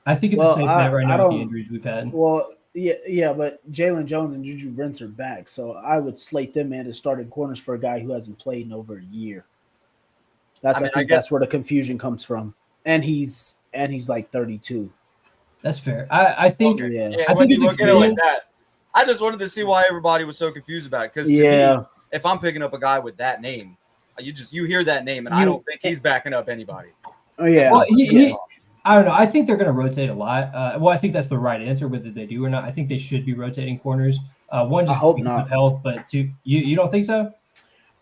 I think it's the same thing right now with the injuries we've had. Well, yeah, but Jalen Jones and Juju Brents are back, so I would slate them in as starting corners for a guy who hasn't played in over a year. I think that's where the confusion comes from, and he's like 32. That's fair. I think. Okay. I think you look at it like that, I just wanted to see why everybody was so confused about it. Because me, if I'm picking up a guy with that name, you hear that name, and I don't think he's backing up anybody. Oh yeah. Well, I don't know. I think they're going to rotate a lot. I think that's the right answer, whether they do or not. I think they should be rotating corners. One, just because of health, but two, you don't think so?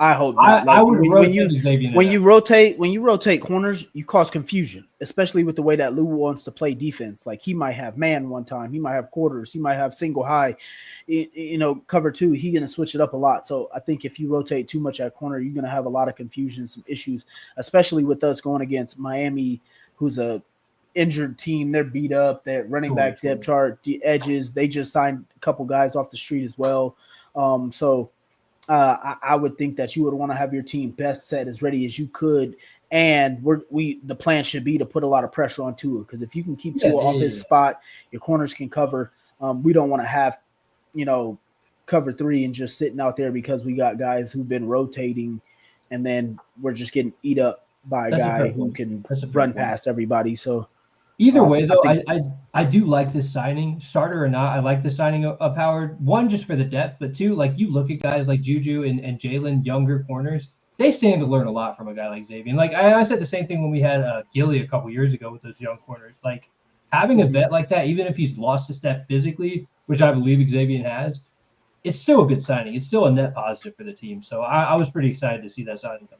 I hope not. I would rotate Xavier. When you rotate corners, you cause confusion, especially with the way that Lou wants to play defense. Like he might have man one time, he might have quarters, he might have single high, cover two. He's gonna switch it up a lot. So I think if you rotate too much at corner, you're gonna have a lot of confusion, some issues, especially with us going against Miami, who's a injured team. They're beat up. They're running back depth chart, the edges. They just signed a couple guys off the street as well. I would think that you would want to have your team best set as ready as you could, and the plan should be to put a lot of pressure on Tua, because if you can keep Tua off his spot, your corners can cover. We don't want to have, cover three and just sitting out there because we got guys who've been rotating, and then we're just getting eat up by a guy who can run past everybody. So. Either way, though, I do like this signing, starter or not. I like the signing of Howard. One, just for the depth, but two, like you look at guys like Juju and Jalen, younger corners, they stand to learn a lot from a guy like Xavier. And like I said the same thing when we had Gilly a couple years ago with those young corners. Like having a vet like that, even if he's lost a step physically, which I believe Xavier has, it's still a good signing. It's still a net positive for the team. So I was pretty excited to see that signing come.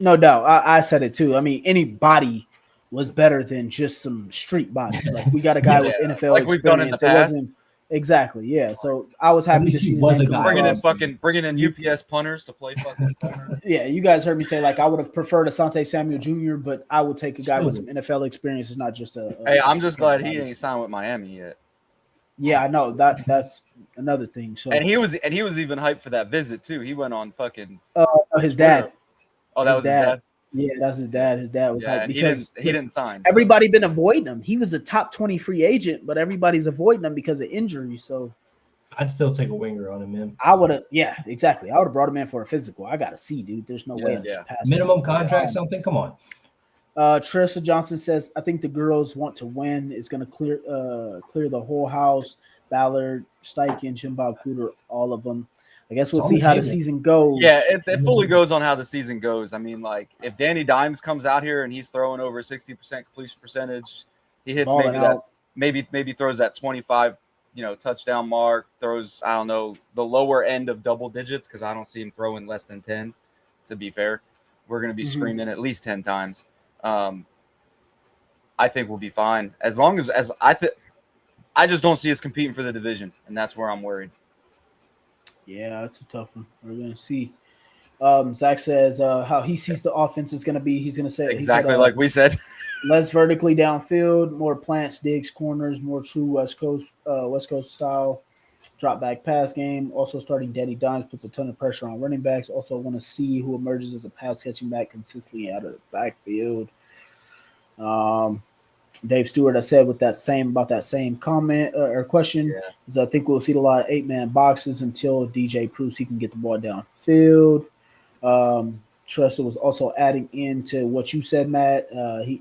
No doubt. I said it too. I mean, anybody was better than just some street bodies. Like we got a guy with NFL like we've done in the experience. It past. wasn't exactly, yeah. So I was At happy to least he see the was name a come guy. across. Bringing in UPS punters to play fucking corner. Yeah, you guys heard me say like I would have preferred Asante Samuel Jr., but I would take a guy with some NFL experience. It's not just a Hey, I'm just glad he body. ain't signed with Miami yet. Yeah, I know that's another thing. So And he was even hyped for that visit too. He went on fucking his dad. Oh, that was his dad. Yeah, that's his dad. His dad was hyped because he didn't sign. Everybody been avoiding him. He was a top 20 free agent, but everybody's avoiding him because of injuries. So I'd still take a winger on him, man. I would have, yeah, exactly. I would have brought him in for a physical. I got to see, dude. There's no way I'm just passing. Minimum contract, something. Come on. Trissa Johnson says, I think the girls want to win. It's going to clear the whole house. Ballard, Steichen, Jim Bob Cooter, all of them. I guess we'll see how the season goes. Yeah, it fully goes on how the season goes. I mean, like if Danny Dimes comes out here and he's throwing over 60% completion percentage, he hits maybe throws that 25, touchdown mark, throws, I don't know, the lower end of double digits because I don't see him throwing less than 10. To be fair, we're going to be screaming at least 10 times. I think we'll be fine as long as I just don't see us competing for the division, and that's where I'm worried. Yeah, that's a tough one. We're going to see. Zach says how he sees the offense is going to be. He's going to say exactly like we said. Less vertically downfield, more plants, digs, corners, more true West Coast style drop back pass game. Also, starting Danny Dimes puts a ton of pressure on running backs. Also, want to see who emerges as a pass catching back consistently out of the backfield. Dave Stewart, I said with that same comment or question, is I think we'll see a lot of 8-man boxes until DJ proves he can get the ball downfield. Tressa was also adding into what you said, Matt.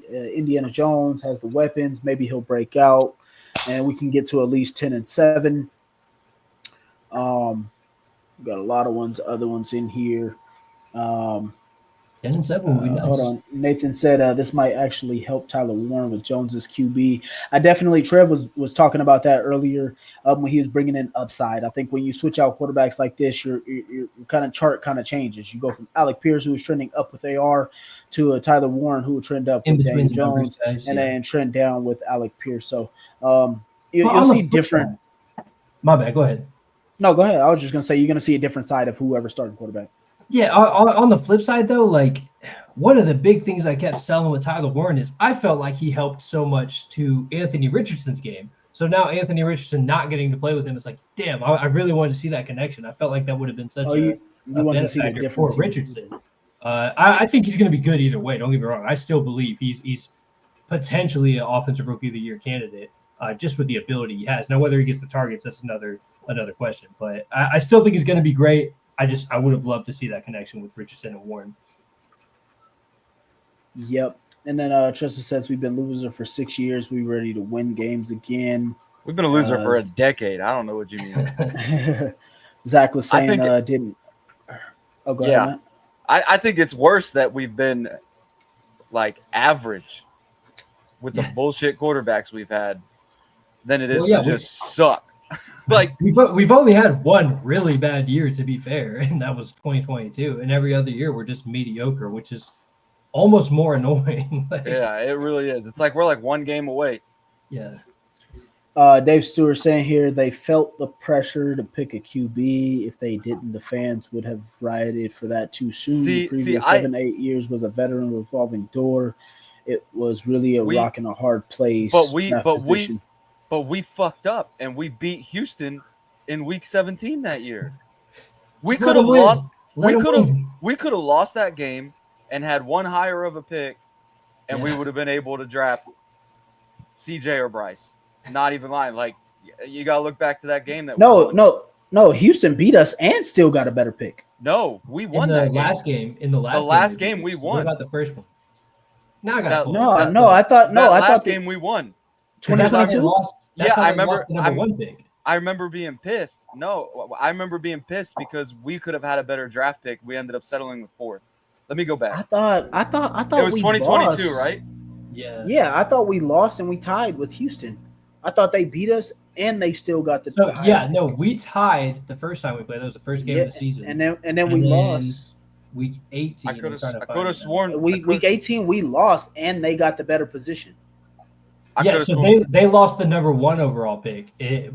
Indiana Jones has the weapons. Maybe he'll break out, and we can get to at least 10-7. We got a lot of other ones in here. 10-7 would be nice. Hold on. Nathan said this might actually help Tyler Warren with Jones's QB. Trev was talking about that earlier when he was bringing in upside. I think when you switch out quarterbacks like this, your kind of chart kind of changes. You go from Alec Pierce, who was trending up with AR, to a Tyler Warren, who would trend up with Daniel Jones, and then trend down with Alec Pierce. So you'll see different. My bad. Go ahead. No, go ahead. I was just going to say you're going to see a different side of whoever's starting quarterback. Yeah, on the flip side, though, like one of the big things I kept selling with Tyler Warren is I felt like he helped so much to Anthony Richardson's game. So now Anthony Richardson not getting to play with him, it's like, damn, I really wanted to see that connection. I felt like that would have been such a benefactor for Richardson. I think he's going to be good either way. Don't get me wrong. I still believe he's potentially an offensive rookie of the year candidate, just with the ability he has. Now, whether he gets the targets, that's another question. But I still think he's going to be great. I would have loved to see that connection with Richardson and Warren. Yep. And then Trista says we've been loser for 6 years. We're ready to win games again. We've been a loser for a decade. I don't know what you mean. Zach was saying didn't. Oh, go ahead, Matt. I think it's worse that we've been like average with the bullshit quarterbacks we've had than it is to just suck. Like we've only had one really bad year, to be fair, and that was 2022. And every other year we're just mediocre, which is almost more annoying. Yeah, it really is. It's like we're like one game away. Yeah. Dave Stewart saying here they felt the pressure to pick a QB. If they didn't, the fans would have rioted for that too soon. The previous 7-8 years was a veteran revolving door. It was really a rock and a hard place. But we fucked up and we beat Houston in week 17 that year. We could have lost. We could have lost that game and had one higher of a pick, and we would have been able to draft CJ or Bryce. Not even lying. Like you gotta look back to that game. No. Houston beat us and still got a better pick. No, we won that game. In the last game we won. What about the first one? Now I got I thought last game we won. 2022. Yeah, I remember being pissed. No, I remember being pissed because we could have had a better draft pick. We ended up settling with 4th. Let me go back. I thought it was 2022, right? Yeah. Yeah, I thought we lost and we tied with Houston. I thought they beat us and they still got the So higher yeah, pick. no, we tied the first time we played. That was the first game Yeah, of the season. and then we lost. Week 18. I'm trying to I find could it have now. sworn. Week 18 we lost, and they got the better position I Yeah, could have so sworn. they lost the number 1 overall pick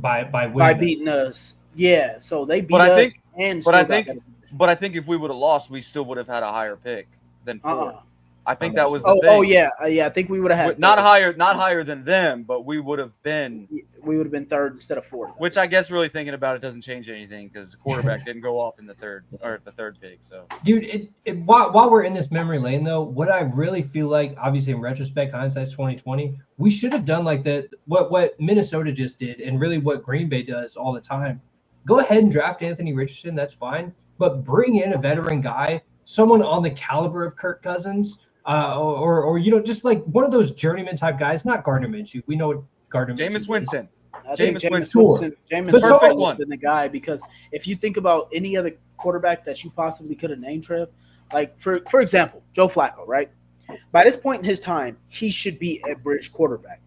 by by winning that. beating us. Yeah, so they beat But I us think, and but I still got think, better position. but I think if we would have lost, we still would have had a higher pick than fourth. Uh-uh. I think I'm that not was sure. the Oh thing. yeah, yeah. I think we would have had Not third. higher than them, but we would have been. We would have been third instead of fourth. Which I guess, really thinking about it, doesn't change anything because the quarterback didn't go off in the third or the third pick. So, Dude, while we're in this memory lane though, what I really feel like, obviously in retrospect, hindsight's 2020, we should have done like what Minnesota just did, and really what Green Bay does all the time. Go ahead and draft Anthony Richardson, that's fine, but bring in a veteran guy, someone on the caliber of Kirk Cousins, or just like one of those journeyman type guys, not Gardner Minshew. We know what Gardner Minshew Jameis is. Winston. I think Jameis Jameis Winston. Jameis But Winston perfect would have one. been the guy, because if you think about any other quarterback that you possibly could have named, Trev, like for example, Joe Flacco, right? By this point in his time, he should be a bridge quarterback.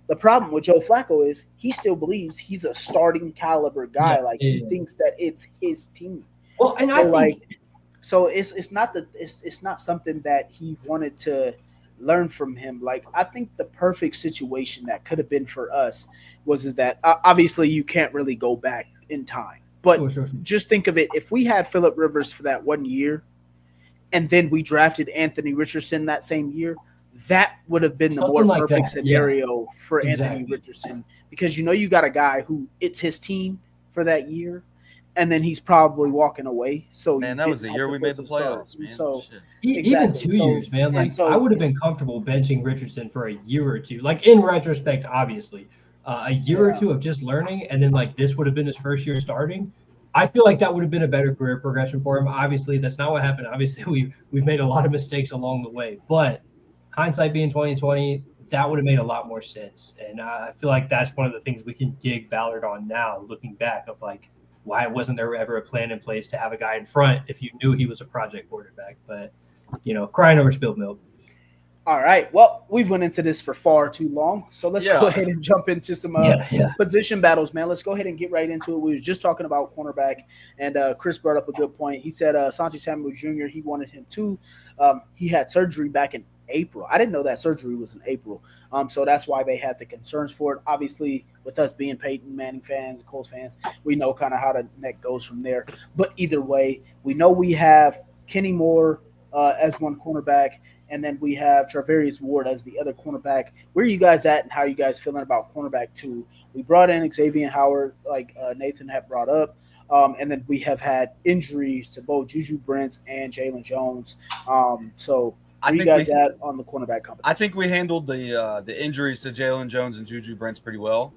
The problem with Joe Flacco is he still believes he's a starting caliber guy. Yeah, Like yeah, he yeah. thinks that it's his team. Well, and So I think like, so it's not that it's not something that he wanted to learn from him. Like I think the perfect situation that could have been for us is that obviously you can't really go back in time, but sure. just think of it: if we had Phillip Rivers for that 1 year, and then we drafted Anthony Richardson that same year, that would have been the Something more like perfect that, yeah. scenario for Anthony Exactly. Richardson, because you got a guy who it's his team for that year, and then he's probably walking away. So Man, you that was didn't the have year to we put made the some stars. playoffs, man. So Shit. Even exactly. 2 years, man. And Like so I would have been comfortable benching Richardson for a year or two. Like in retrospect, obviously, a year or Yeah. two of just learning, and then like this would have been his first year starting. I feel like that would have been a better career progression for him. Obviously, that's not what happened. Obviously, we've made a lot of mistakes along the way, but hindsight being 2020, that would have made a lot more sense. And I feel like that's one of the things we can dig Ballard on now, looking back, of like, why wasn't there ever a plan in place to have a guy in front if you knew he was a project quarterback? But crying over spilled milk. All right. Well, we've went into this for far too long, so let's go Yeah. ahead and jump into some Yeah. position battles, man. Let's go ahead and get right into it. We was just talking about cornerback, and Chris brought up a good point. He said Santi Samuel Jr. He wanted him too. He had surgery back in April. I didn't know that surgery was in April. So that's why they had the concerns for it. Obviously, with us being Peyton Manning fans, Colts fans, we know kind of how the neck goes from there. But either way, we know we have Kenny Moore as one cornerback, and then we have Travarius Ward as the other cornerback. Where are you guys at, and how are you guys feeling about cornerback two? We brought in Xavier Howard, like Nathan had brought up. And then we have had injuries to both Juju Brents and Jalen Jones. So where you guys at on the cornerback competition? I think we handled the injuries to Jalen Jones and Juju Brents pretty well,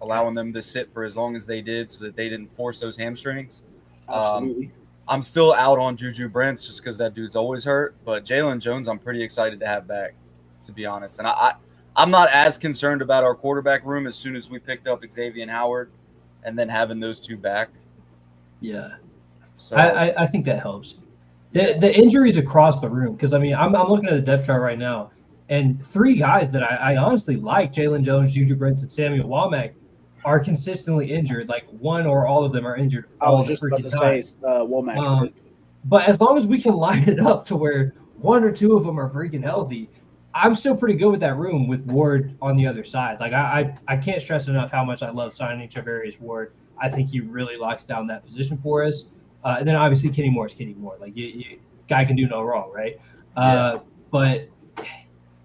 allowing them to sit for as long as they did so that they didn't force those hamstrings. Absolutely. I'm still out on Juju Brents just because that dude's always hurt. But Jalen Jones, I'm pretty excited to have back, to be honest. And I'm not as concerned about our quarterback room as soon as we picked up Xavier Howard and then having those two back. Yeah. So I think that helps. The injuries across the room, because, I mean, I'm looking at the depth chart right now, and three guys that I honestly like, Jalen Jones, Juju Brents, and Samuel Womack, are consistently injured. Like one or all of them are injured I all was the just about freaking to time. say Womack is hurt. But as long as we can line it up to where one or two of them are freaking healthy, I'm still pretty good with that room with Ward on the other side. Like I can't stress enough how much I love signing Travarius Ward. I think he really locks down that position for us. And then obviously Kenny Moore is Kenny Moore. Like guy can do no wrong, right? Yeah. But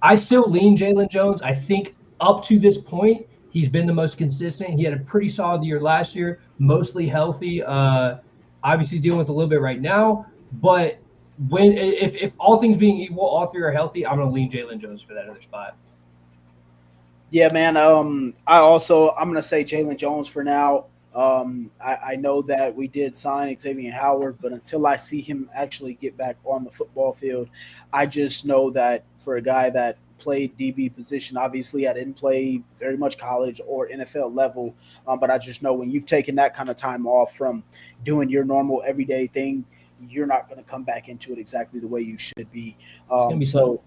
I still lean Jalen Jones. I think up to this point, he's been the most consistent. He had a pretty solid year last year, mostly healthy. Obviously dealing with a little bit right now, but if all things being equal, all three are healthy, I'm gonna lean Jalen Jones for that other spot. Yeah, man. I'm gonna say Jalen Jones for now. I know that we did sign Xavier Howard, but until I see him actually get back on the football field, I just know that for a guy that played DB position, obviously I didn't play very much college or NFL level, but I just know when you've taken that kind of time off from doing your normal everyday thing, you're not going to come back into it exactly the way you should be. It's gonna be So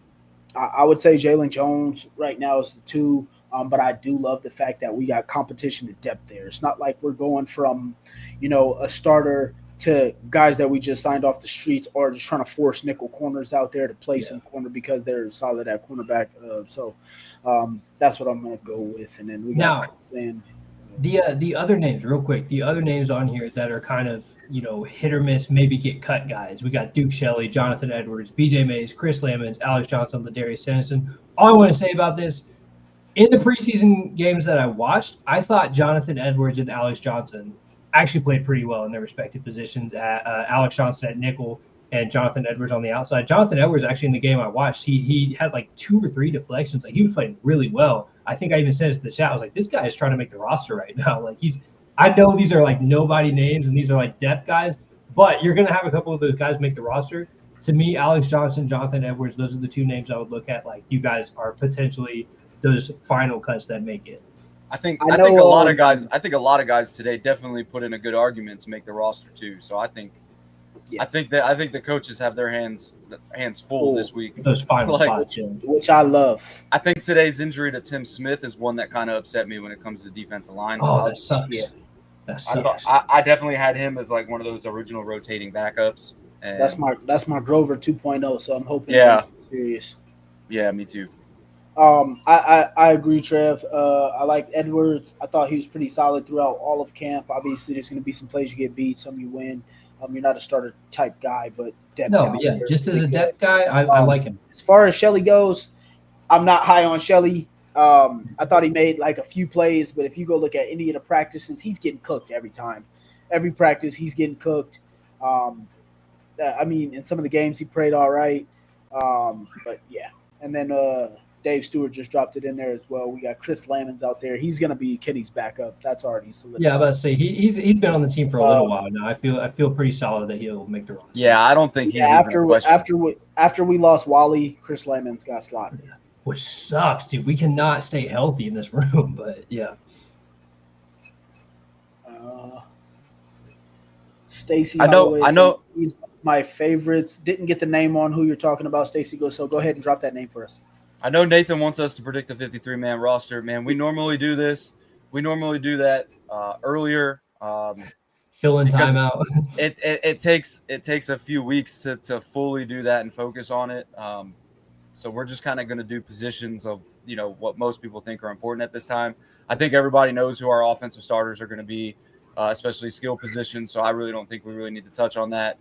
I would say Jalen Jones right now is the two. But I do love the fact that we got competition and depth there. It's not like we're going from, a starter to guys that we just signed off the streets or just trying to force nickel corners out there to play some corner because they're solid at cornerback. So that's what I'm going to go with. And then we got Now, Chris and the other names, real quick, the other names on here that are kind of hit or miss, maybe get cut guys. We got Duke Shelley, Jonathan Edwards, BJ Mays, Chris Lamons, Alex Johnson, Ladarius Dennison. All I want to say about this, in the preseason games that I watched, I thought Jonathan Edwards and Alex Johnson actually played pretty well in their respective positions. At Alex Johnson at nickel and Jonathan Edwards on the outside. Jonathan Edwards actually in the game I watched, he had like 2 or 3 deflections. Like he was playing really well. I think I even said this to the chat. I was like, this guy is trying to make the roster right now. Like I know these are like nobody names and these are like depth guys, but you're gonna have a couple of those guys make the roster. To me, Alex Johnson, Jonathan Edwards, those are the 2 names I would look at. Like you guys are potentially those final cuts that make it. I think a lot of guys today definitely put in a good argument to make the roster too. So I think the coaches have their hands full this week. Those final spots, which I love. I think today's injury to Tim Smith is one that kind of upset me when it comes to defensive line. Oh, that sucks. Yeah. That sucks. I definitely had him as like one of those original rotating backups. And that's my Grover 2.0. So I'm hoping. Yeah. Serious. Yeah, me too. I agree, Trev. I liked Edwards. I thought he was pretty solid throughout all of camp. Obviously, there's going to be some plays you get beat, some you win. You're not a starter type guy, but depth. No, but yeah, just as a depth guy, I like him. As far as Shelley goes, I'm not high on Shelley. I thought he made like a few plays, but if you go look at any of the practices, he's getting cooked every time. Every practice, he's getting cooked. I mean, in some of the games, he played all right. But yeah, and then Dave Stewart just dropped it in there as well. We got Chris Lamons out there. He's going to be Kenny's backup. That's already solidified. Yeah, I was about to say he's been on the team for a little while now. I feel pretty solid that he'll make the roster. Yeah, I don't think he's after we lost Wally, Chris Lamons got slotted. Which sucks, dude. We cannot stay healthy in this room, but yeah. Stacy, I know. He's my favorites. Didn't get the name on who you're talking about, Stacy. So go ahead and drop that name for us. I know Nathan wants us to predict the 53-man roster. Man, we normally do this. We normally do that earlier. Fill in timeout. It takes a few weeks to fully do that and focus on it. So we're just kind of going to do positions of what most people think are important at this time. I think everybody knows who our offensive starters are going to be, especially skill positions. So I really don't think we really need to touch on that.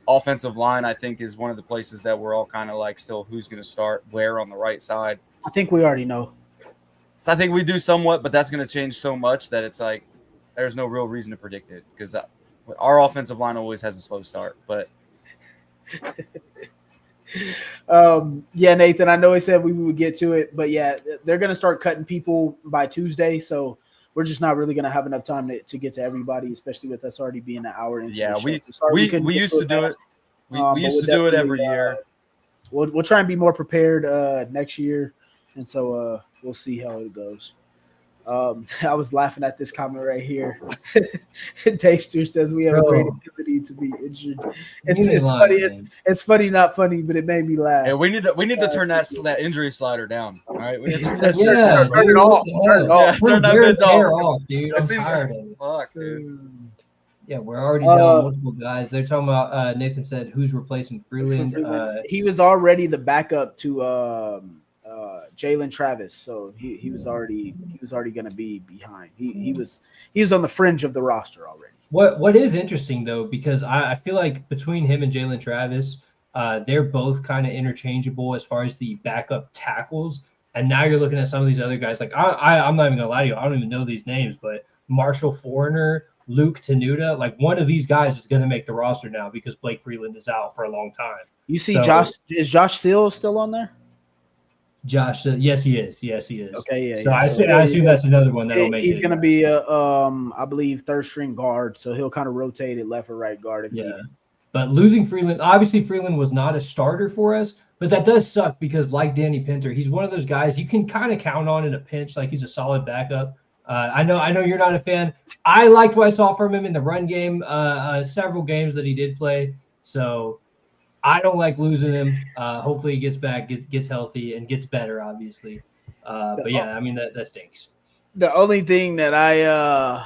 Offensive line, I think, is one of the places that we're all kind of like still who's going to start where on the right side. I think we already know. So I think we do somewhat, but that's going to change so much that it's like there's no real reason to predict it because our offensive line always has a slow start. But yeah, Nathan, I know he said we would get to it, but yeah, they're going to start cutting people by Tuesday, so we're just not really going to have enough time to get to everybody, especially with us already being an hour into the show. We used to do it. We used to do it every year. We'll try and be more prepared next year, and so we'll see how it goes. I was laughing at this comment right here. Dave Stewart says we have a great ability to be injured. It's funny. It's funny, not funny, but it made me laugh. Yeah, we need to turn that injury slider down. All right, we need to turn it off. Turn that bitch off, dude. I'm tired of it. Fuck, dude. Yeah, we're already down multiple guys. They're talking about Nathan said who's replacing Freeland. He was already the backup to Jalen Travis, so he was already going to be behind. He was on the fringe of the roster already. What is interesting though, because I feel like between him and Jalen Travis, they're both kind of interchangeable as far as the backup tackles. And now you're looking at some of these other guys. Like I'm not even gonna lie to you, I don't even know these names, but Marshall Foreigner, Luke Tenuta, like one of these guys is going to make the roster now because Blake Freeland is out for a long time. You see, is Josh Seals still on there? Josh, yes, he is. Yes, he is. Okay, yeah. So I assume that's another one that'll make. He's going to be I believe, third string guard, so he'll kind of rotate it left or right guard if needed. But losing Freeland, obviously Freeland was not a starter for us, but that does suck because like Danny Pinter, he's one of those guys you can kind of count on in a pinch, like he's a solid backup. I know you're not a fan. I liked what I saw from him in the run game, several games that he did play. So I don't like losing him. Hopefully he gets back, gets healthy, and gets better, obviously. But yeah, I mean that stinks. The only thing that I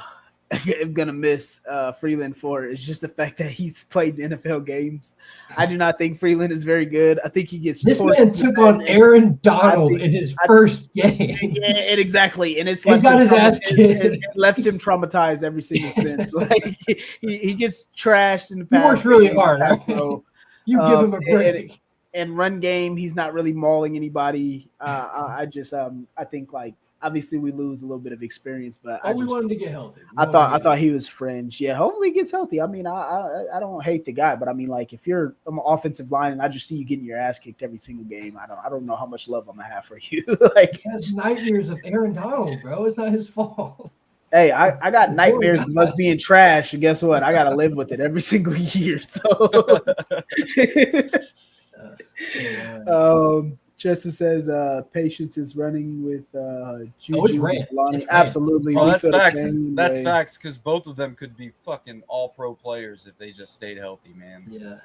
am gonna miss Freeland for is just the fact that he's played NFL games. I do not think Freeland is very good. I think he gets This torched man took on Aaron Donald in his first game. Yeah, exactly, and it's He left got him his ass kicked. it left him traumatized every single since. Like he gets trashed in the He past. works really hard. Pass Right? pro. You give him a break. And run game, he's not really mauling anybody. I just I think like obviously we lose a little bit of experience, but we want him to get healthy. I thought he was fringe. Yeah, hopefully he gets healthy. I mean, I don't hate the guy, but I mean, like if you're on the offensive line and I just see you getting your ass kicked every single game, I don't know how much love I'm gonna have for you. Like he has nightmares of Aaron Donald, bro. It's not his fault. Hey, I got nightmares of us being trash, and guess what? I got to live with it every single year. So, Justin says, patience is running with Juju. Absolutely. Oh, that's facts. That's facts because both of them could be fucking all-pro players if they just stayed healthy, man. Yeah.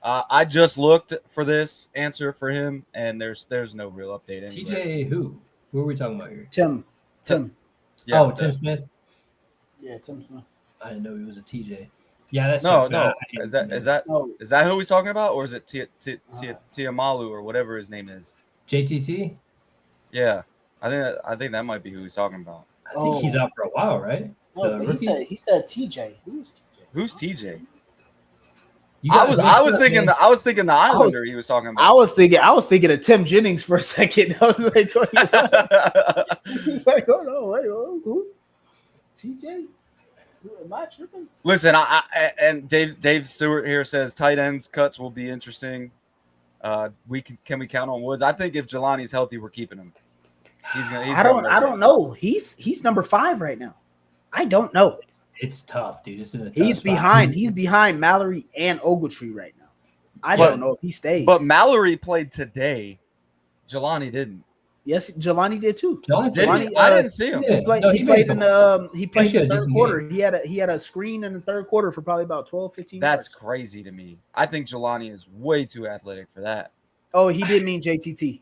I just looked for this answer for him, and there's no real update anywhere. TJ who? Who are we talking about here? Tim. Yeah, Tim Smith. Yeah, Tim Smith. I didn't know he was a TJ. Yeah, that's no. Is that who he's talking about, or is it Tiamalu or whatever his name is? JTT. Yeah, I think that might be who he's talking about. I think he's out for a while, right? No, he said TJ. Who's TJ? I was thinking the Islander he was talking about. I was thinking of Tim Jennings for a second. I was like, he's like, oh no, wait, who? TJ? Am I tripping? Listen, and Dave Stewart here says tight ends cuts will be interesting. Can we count on Woods? I think if Jelani's healthy, we're keeping him. I don't know. He's number 5 right now. I don't know. It's tough, dude. He's behind Mallory and Ogletree right now. I don't know if he stays. But Mallory played today. Jelani didn't. Yes, Jelani did too. Jelani, I didn't see him. He played in the third quarter. He had a screen in the third quarter for probably about 12, 15 That's yards. crazy to me. I think Jelani is way too athletic for that. Oh, he did mean JTT.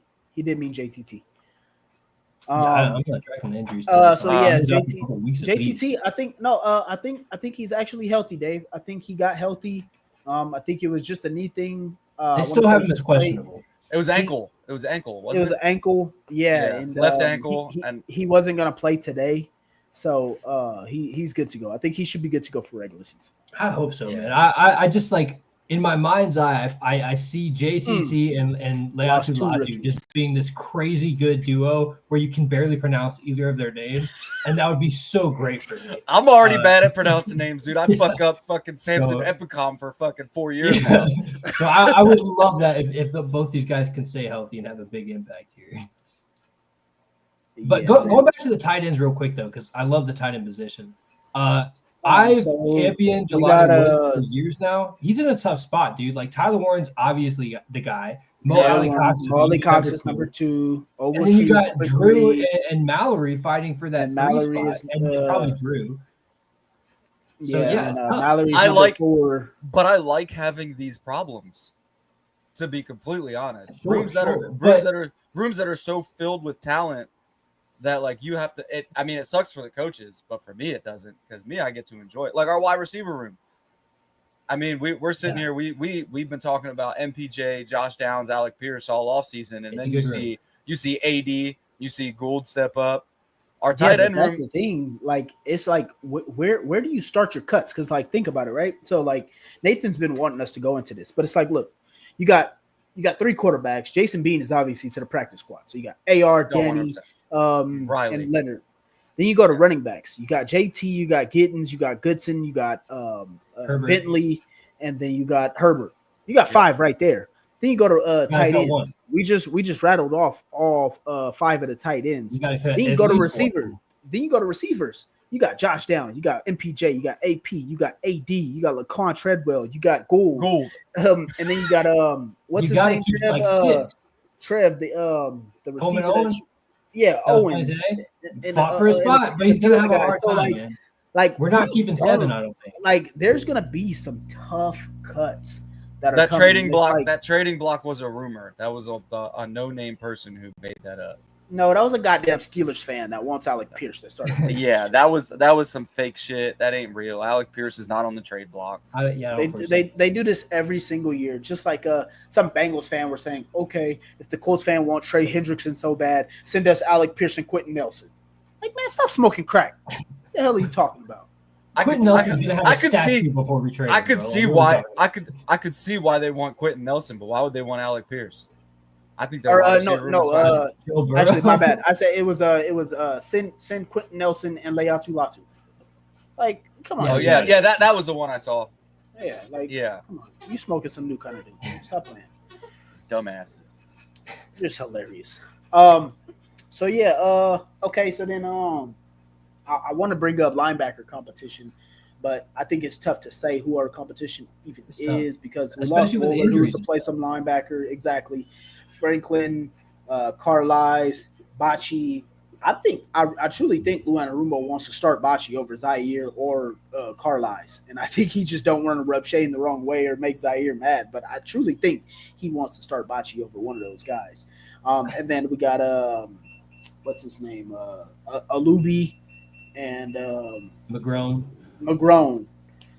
I'm not tracking injuries. JTT. I think he's actually healthy, Dave. I think he got healthy. I think it was just a knee thing. They still have him as questionable. It was ankle. Wasn't it? It was an ankle. Yeah. And, left ankle. He wasn't gonna play today, so he's good to go. I think he should be good to go for regular season. I hope so, man. I just like in my mind's eye, I see JTT and Leatu Latu just being this crazy good duo where you can barely pronounce either of their names, and that would be so great for me. I'm already bad at pronouncing names, dude. I fuck up fucking Samson Epicom for fucking 4 years now. So I would love that if both these guys can stay healthy and have a big impact here. But going back to the tight ends real quick though, because I love the tight end position. I've championed Jelani Woods for years now. He's in a tough spot, dude. Like Tyler Warren's obviously the guy. Molly Cox is number 2. And then you got Drew and Mallory fighting for that 3 spot, and probably Drew. So Mallory's number 4. But I like having these problems. To be completely honest, rooms that are so filled with talent. That like you have to it sucks for the coaches, but for me it doesn't, because I get to enjoy it. Like our wide receiver room. I mean, we're sitting here, we've been talking about MPJ, Josh Downs, Alec Pierce all off season, and then you see AD, you see Gould step up. Our tight end room. That's the thing. Like it's like where do you start your cuts? Because like think about it, right? So like Nathan's been wanting us to go into this, but it's like, look, you got 3 quarterbacks. Jason Bean is obviously to the practice squad. So you got AR, Danny, 100%. Riley and Leonard. Then you go to running backs. You got JT, you got Gittens, you got Goodson, you got Bentley, and then you got Herbert. You got 5 right there. Then you go to tight ends. 1. We just rattled off all 5 of the tight ends. Then you go to receiver. Then you go to receivers. You got Josh Down, you got MPJ, you got AP, you got AD, you got Laquan Treadwell, you got Gould. And then you got what's his name? Trev, the receiver. Owens. Fought for a spot, but he's gonna have a hard time, man. Like we're not keeping 7, I don't think. Like there's gonna be some tough cuts that trading block. That trading block was a rumor. That was a no-name person who made that up. No, that was a goddamn Steelers fan that wants Alec Pierce that started. Yeah, that was some fake shit. That ain't real. Alec Pierce is not on the trade block. I They, don't they they do this every single year. Just like some Bengals fan were saying, okay, if the Colts fan want Trey Hendrickson so bad, send us Alec Pierce and Quentin Nelson. Like, man, stop smoking crack. What the hell are you talking about? Quentin Nelson's gonna have a statue before we trade. I could bro. see Like, why. I could see why they want Quentin Nelson, but why would they want Alec Pierce? I think Or they're no. Actually, my bad. I said it was send Quentin Nelson and Leatu Latu. Like, come on. yeah. That was the one I saw. Yeah, like, yeah. Come on, you smoking some new kind of dude. Stop playing. Dumbasses. You're just hilarious. So yeah. Okay. So then I want to bring up linebacker competition, but I think it's tough to say who our competition even is because we lost Bowler, who was to play some linebacker. Exactly. Franklin, Carlisle, Bocce. I truly think Lou Anarumo wants to start Bocce over Zaire or Carlisle, and I think he just don't want to rub Shane the wrong way or make Zaire mad. But I truly think he wants to start Bocce over one of those guys. And then we got what's his name, Alubi and McGrone.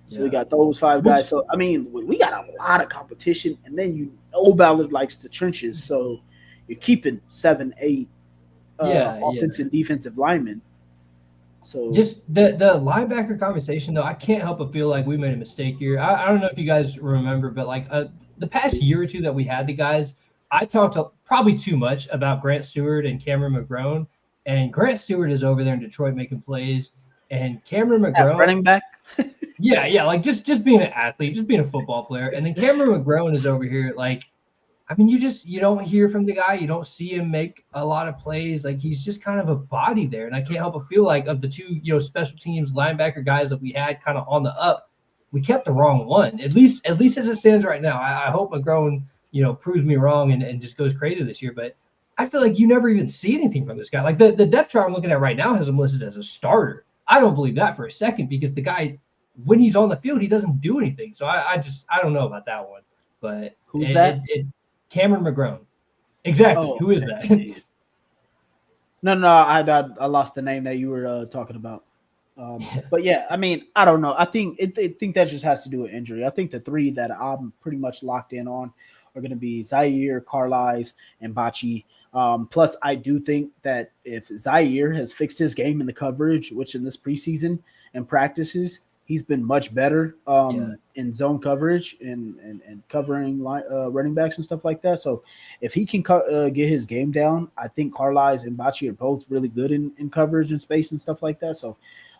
So we got those 5 guys. So I mean, we got a lot of competition, and then Ballard likes the trenches, so you're keeping 7, 8 offensive and defensive linemen. So just the linebacker conversation, though, I can't help but feel like we made a mistake here. I don't know if you guys remember, but like the past year or two that we had the guys, I talked probably too much about Grant Stewart and Cameron McGrone, and Grant Stewart is over there in Detroit making plays, and Cameron McGrone running back. yeah, like just being an athlete, just being a football player, and then Cameron McGrone is over here like. I mean, you don't hear from the guy. You don't see him make a lot of plays. Like, he's just kind of a body there. And I can't help but feel like of the 2, special teams linebacker guys that we had kind of on the up, we kept the wrong one. At least as it stands right now. I hope McGrone, proves me wrong and just goes crazy this year. But I feel like you never even see anything from this guy. Like the depth chart I'm looking at right now has him listed as a starter. I don't believe that for a second because the guy, when he's on the field, he doesn't do anything. So I don't know about that one. But who's that? Cameron McGrone. Exactly. Who is that? No, I lost the name that you were talking about. But yeah, I mean, I don't know. I think that just has to do with injury. I think the 3 that I'm pretty much locked in on are going to be Zaire, Carlisle, and Bocce. Plus, I do think that if Zaire has fixed his game in the coverage, which in this preseason and practices, he's been much better in zone coverage and covering running backs and stuff like that. So if he can get his game down, I think Carlisle and Bocce are both really good in coverage and space and stuff like that. So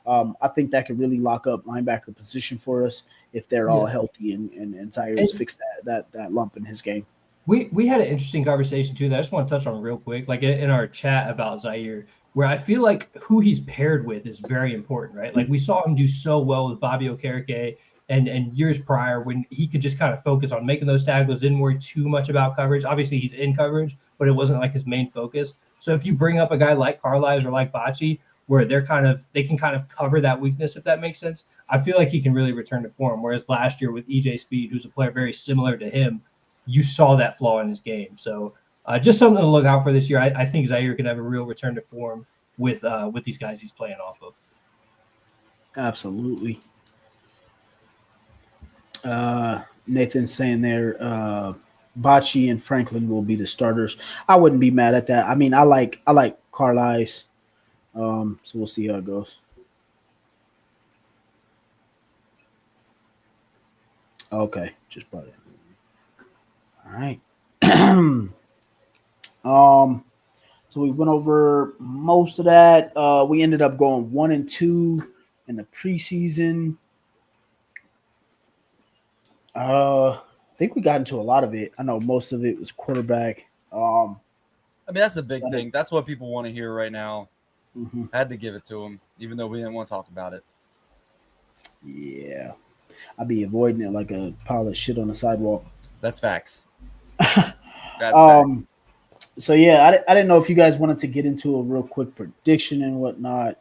I think that could really lock up linebacker position for us if they're all healthy and Zaire's fixed that lump in his game. We had an interesting conversation too that I just want to touch on real quick, like in our chat about Zaire, where I feel like who he's paired with is very important, right? Like we saw him do so well with Bobby Okereke and years prior when he could just kind of focus on making those tackles, didn't worry too much about coverage. Obviously he's in coverage, but it wasn't like his main focus. So if you bring up a guy like Carlisle or like Bocce, where they can kind of cover that weakness, if that makes sense, I feel like he can really return to form. Whereas last year with EJ Speed, who's a player very similar to him, you saw that flaw in his game. So just something to look out for this year. I think Zaire can have a real return to form with these guys he's playing off of. Absolutely. Nathan's saying there, Bocce and Franklin will be the starters. I wouldn't be mad at that. I mean, I like Carlisle. So we'll see how it goes. Okay, just brought it. All right. So we went over most of that. We ended up going 1-2 in the preseason. I think we got into a lot of it. I know most of it was quarterback. I mean, that's the big thing. That's what people want to hear right now. Mm-hmm. I had to give it to them, even though we didn't want to talk about it. Yeah. I'd be avoiding it like a pile of shit on the sidewalk. That's facts. That's facts. So, yeah, I didn't know if you guys wanted to get into a real quick prediction and whatnot.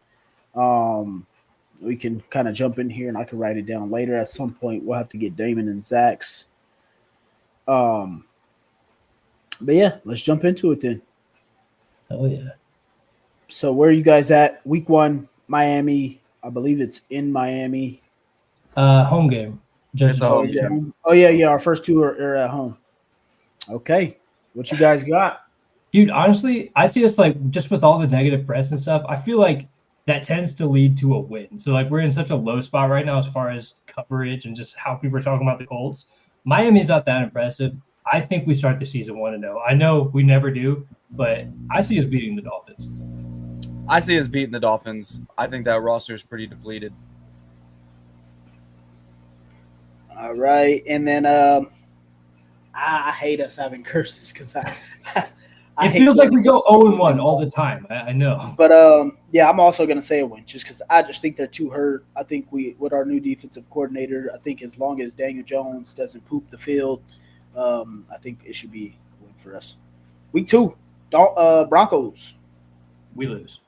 We can kind of jump in here and I can write it down later. At some point, we'll have to get Damon and Zach's. But, yeah, let's jump into it then. Hell yeah. So where are you guys at? Week 1, Miami. I believe it's in Miami. Home game. It's a Oh, home is it game. home? Oh yeah. Our first two are at home. Okay, what you guys got? Dude, honestly, I see us like just with all the negative press and stuff. I feel like that tends to lead to a win. So like we're in such a low spot right now as far as coverage and just how people are talking about the Colts. Miami's not that impressive. I think we start the season 1-0. I know we never do, but I see us beating the Dolphins. I see us beating the Dolphins. I think that roster is pretty depleted. All right, and then I hate us having curses because I It hate feels like we going go 0-1 all the time. I know. But yeah, I'm also gonna say a win just because I just think they're too hurt. I think we with our new defensive coordinator, I think as long as Daniel Jones doesn't poop the field, I think it should be a win for us. Week 2, Broncos. We lose.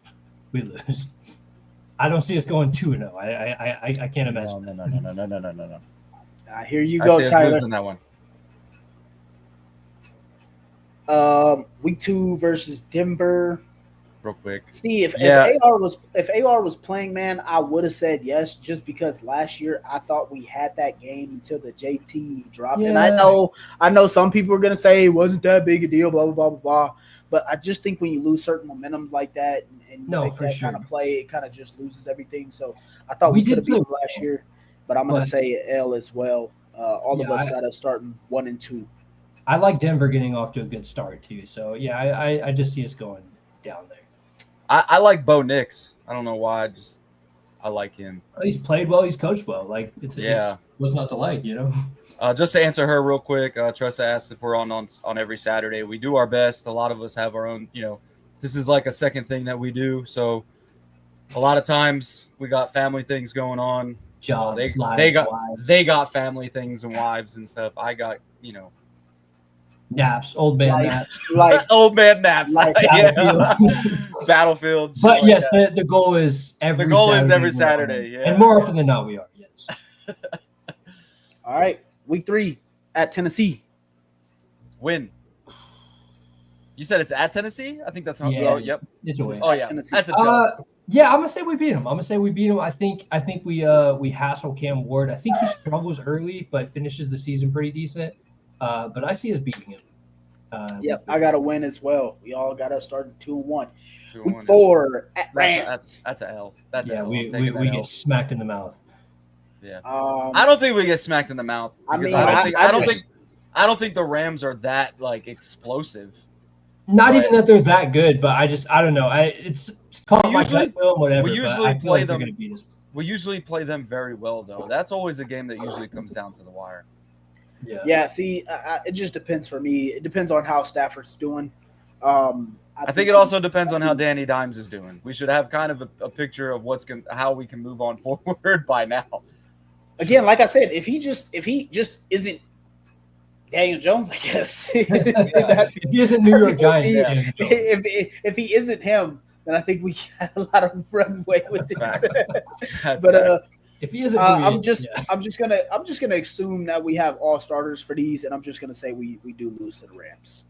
I don't see us going 2-0. I can't imagine. No. Here you I go, see us Tyler. losing that one. Week 2 versus Denver. Real quick. See if AR was playing, man, I would have said yes, just because last year I thought we had that game until the JT dropped. Yeah. And I know some people are gonna say it wasn't that big a deal, blah blah blah blah blah. But I just think when you lose certain momentum like that and No, make for that sure. kind of play, it kind of just loses everything. So I thought We we could have did beaten play last year, but I'm gonna but- say L as well. All of Yeah, us got us starting 1 and 2. I like Denver getting off to a good start too. So yeah, I just see us going down there. I like Bo Nix. I don't know why. I like him. He's played well. He's coached well. Like it's what's not to like, you know. Just to answer her real quick, Tressa asked if we're on every Saturday. We do our best. A lot of us have our own. This is like a second thing that we do. So a lot of times we got family things going on. Jobs, they wives. got family things and wives and stuff. I got naps, old man naps. Like old man naps, like Battlefield. But yes, the goal is every. The goal Saturday is every Saturday, yeah. And more often than not, we are. Yes. all right, week 3 at Tennessee. Win. You said it's at Tennessee? I think that's how. Yeah, Oh, yep. It's a win. Oh yeah, Tennessee. that's a dub. Yeah, I'm gonna say we beat him. I think we hassle Cam Ward. I think he struggles early, but finishes the season pretty decent. But I see us beating him. Yep, I got a win as well. We all got us starting 2-1. 2-1. Week 4 at Rams. That's a L. That's yeah, a L. we get smacked in the mouth. Yeah. I I don't think we get smacked in the mouth. I mean, I don't think the Rams are that like explosive. Not Right. even that they're that good, but I don't know. It's called my gut feel, whatever. we but usually I feel play like they're them- gonna beat us. We usually play them very well though. That's always a game that usually comes down to the wire. Yeah, see, it just depends for me. It depends on how Stafford's doing. I think it also depends on how Danny Dimes is doing. We should have kind of a picture of how we can move on forward by now. Again, like I said, if he just isn't Daniel Jones, I guess. If he isn't New York Giants, Daniel Jones. if he isn't him, then I think we got a lot of runway with it. That's But facts. If he isn't, I'm just gonna assume that we have all starters for these, and I'm just gonna say we do lose to the Rams.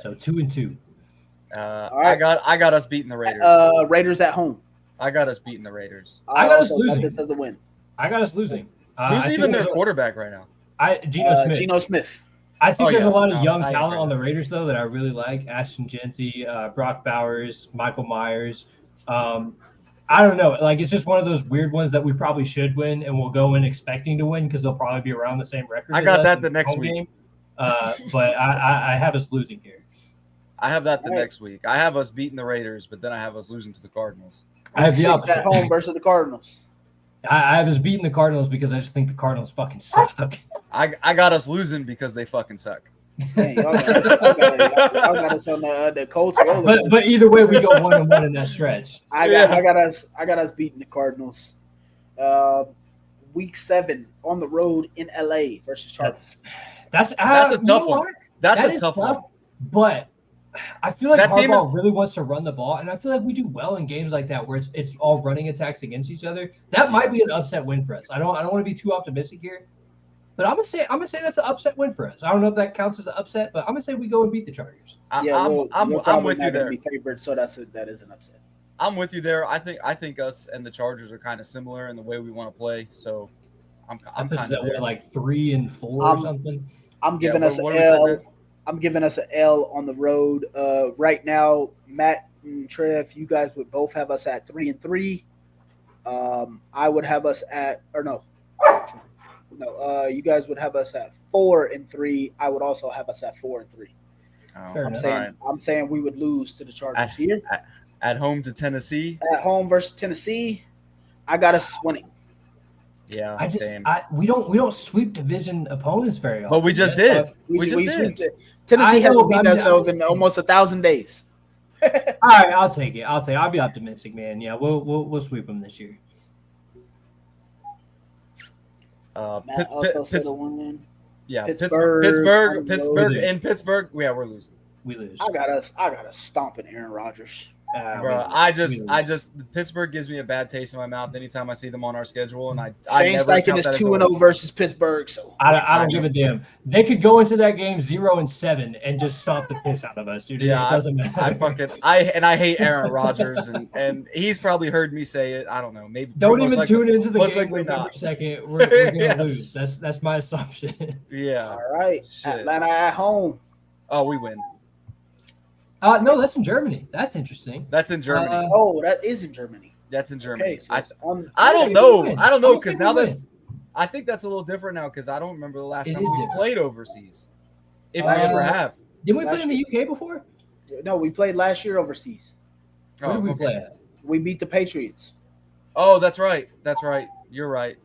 So 2-2. right. I got us beating the Raiders. Raiders at home. I got us beating the Raiders. I got us also losing. this as a win. I got us losing. Who's I even think their quarterback right now? Geno Smith. Geno Smith. I think there's yeah. a lot of No, young I talent agree. on the Raiders, though, that I really like. Ashton Genty, Brock Bowers, Michael Myers. I don't know. Like, it's just one of those weird ones that we probably should win, and we'll go in expecting to win because they'll probably be around the same record. I as got us that in the next home week. game. But I have us losing here. I have that the All right. next week. I have us beating the Raiders, but then I have us losing to the Cardinals. I have the 6 opposite. at home versus the Cardinals. I have us beating the Cardinals because I just think the Cardinals fucking suck. I got us losing because they fucking suck. Hey, y'all got us on the Colts roller. But either way, we go 1-1 in that stretch. I got us beating the Cardinals. Week 7 on the road in LA versus Chargers. That's a tough one. what? That's That a is tough one. But I feel like That team Harbaugh really wants to run the ball, and I feel like we do well in games like that where it's all running attacks against each other. That might be an upset win for us. I don't want to be too optimistic here, But I'm gonna say that's an upset win for us. I don't know if that counts as an upset, but I'm gonna say we go and beat the Chargers. We're I'm probably with not you gonna there. be favored, so that is an upset. I'm with you there. I think us and the Chargers are kind of similar in the way we want to play. So I'm That puts us kind of at there. what, like 3-4 or something. I'm giving Yeah, us what an are we sitting L. at? I'm giving us an L on the road. Right now, Matt and Trev, you guys would both have us at 3-3. I would have us at, or no, you guys would have us at 4-3. I would also have us at 4-3. Oh, Fair I'm enough. saying, all right. I'm saying we would lose to the Chargers here At home to Tennessee. at home versus Tennessee. I got us winning. Yeah, same. We don't sweep division opponents very often. But we just did. We just sweeped did. it. Tennessee I know, hasn't but beaten I'm us just in saying. almost 1,000 days. All right, I'll take it. I'll be optimistic, man. Yeah, we'll sweep them this year. Matt also said a win. Yeah, Pittsburgh, Pittsburgh in Pittsburgh. Yeah, we're losing. We lose. I got us stomping Aaron Rodgers. Bro, I just Pittsburgh gives me a bad taste in my mouth anytime I see them on our schedule, and I Shane never Steichen count is that as a 2-0 win. versus Pittsburgh. So I don't give a damn. They could go into that game 0-7 and just stomp the piss out of us, dude. Yeah, it doesn't matter. I hate Aaron Rodgers, and he's probably heard me say it. I don't know, maybe Don't most even likely- tune into the most game likely November not. 2nd. We're gonna Yeah. lose. That's my assumption. Yeah. all right, Shit. Atlanta at home. Oh, we win. No, that's in Germany. That's interesting. That's in Germany. Oh, that is in Germany. That's in Germany. Okay, so it's on- I don't I'm know. saying I don't know we because win. now I think that's a little different now because I don't remember the last It time is we different. played overseas. If we Last ever year. have. Didn't we Last play in the UK before? No, we played last year overseas. Where did we okay. play at? We beat the Patriots. Oh, that's right. That's right. You're right.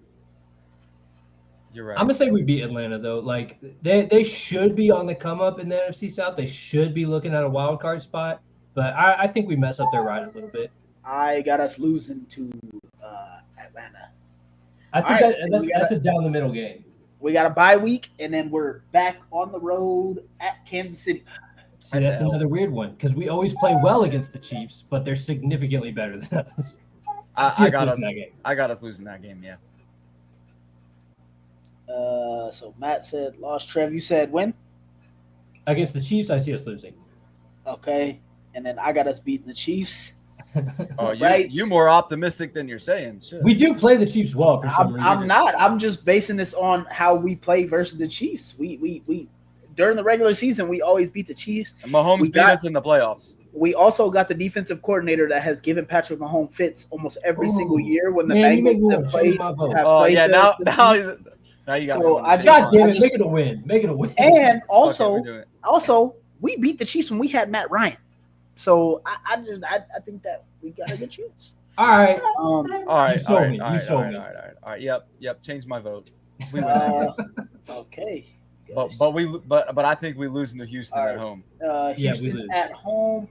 You're right. I'm gonna say we beat Atlanta though. Like they should be on the come up in the NFC South. They should be looking at a wild card spot. But I think we mess up their ride a little bit. I got us losing to Atlanta. I think All right, that's a down the middle game. We got a bye week, and then we're back on the road at Kansas City. See, that's another weird one because we always play well against the Chiefs, but they're significantly better than us. I got us. losing that game. I got us losing that game. Yeah. So Matt said lost. Trev, you said win. Against the Chiefs, I see us losing. Okay, and then I got us beating the Chiefs. Oh, Right. you more optimistic than you're saying. Shit. We do play the Chiefs well for some reason. I'm not. I'm just basing this on how we play versus the Chiefs. We during the regular season we always beat the Chiefs. And Mahomes we beat got- us in the playoffs. We also got the defensive coordinator that has given Patrick Mahomes fits almost every single year when the Man, you make me Bengals want have to change played. my vote. have Oh played yeah. the- Now you got. So me. I just- God damn I it, just- make it a win. Make it a win. And Okay, we're doing it. also we beat the Chiefs when we had Matt Ryan. So I think that we got a good chance. All right. All right. You sold me. All You right. sold All me. right. All right. Yep. Change my vote. We win. Okay. But I think we lose in Houston All at right. home. Yeah, we Houston lose. at home.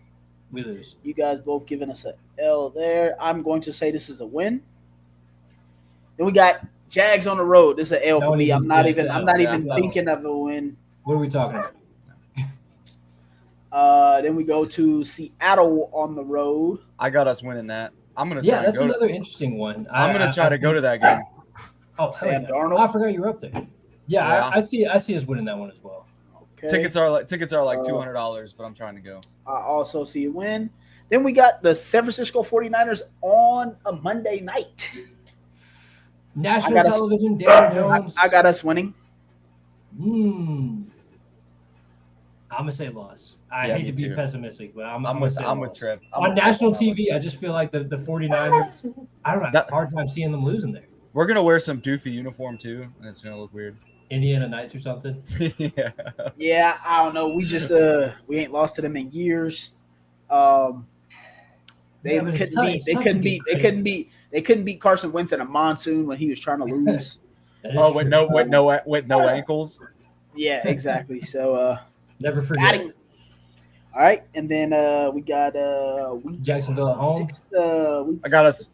We lose. You guys both giving us an L there. I'm going to say this is a win. Then we got Jags on the road. This is an L for Don't me. even I'm not get even. that. I'm not Yeah, even no. thinking of a win. What are we talking about? Then we go to Seattle on the road. I got us winning that. I'm gonna try Yeah, and that's go. another interesting one. I'm gonna try to go to that game. Oh, Sam hell yeah. Darnold. I forgot you were up there. Yeah, Yeah. I see us winning that one as well. Okay. Tickets are like Uh, $200, but I'm trying to go. I also see a win. Then we got the San Francisco 49ers on a Monday night. National got us- television, Daniel Jones. I got us winning. I'm gonna say loss. I Yeah, hate me to be too. pessimistic, but I'm I'm gonna say with loss. Trev. On national TV, I just feel like the 49ers. I don't know. I have That- a hard time seeing them losing there. We're gonna wear some doofy uniform too, and it's gonna look weird. Indiana Knights or something. Yeah. Yeah, I don't know. We just we ain't lost to them in years. They Yeah, but it's couldn't tough- beat. it's They tough couldn't to beat. get They couldn't beat. They couldn't beat Carson Wentz in a monsoon when he was trying to lose. That is Oh, with true. no ankles. Yeah, exactly. So Never got forget. him. All right, and then we got week Jacksonville at home. week I got us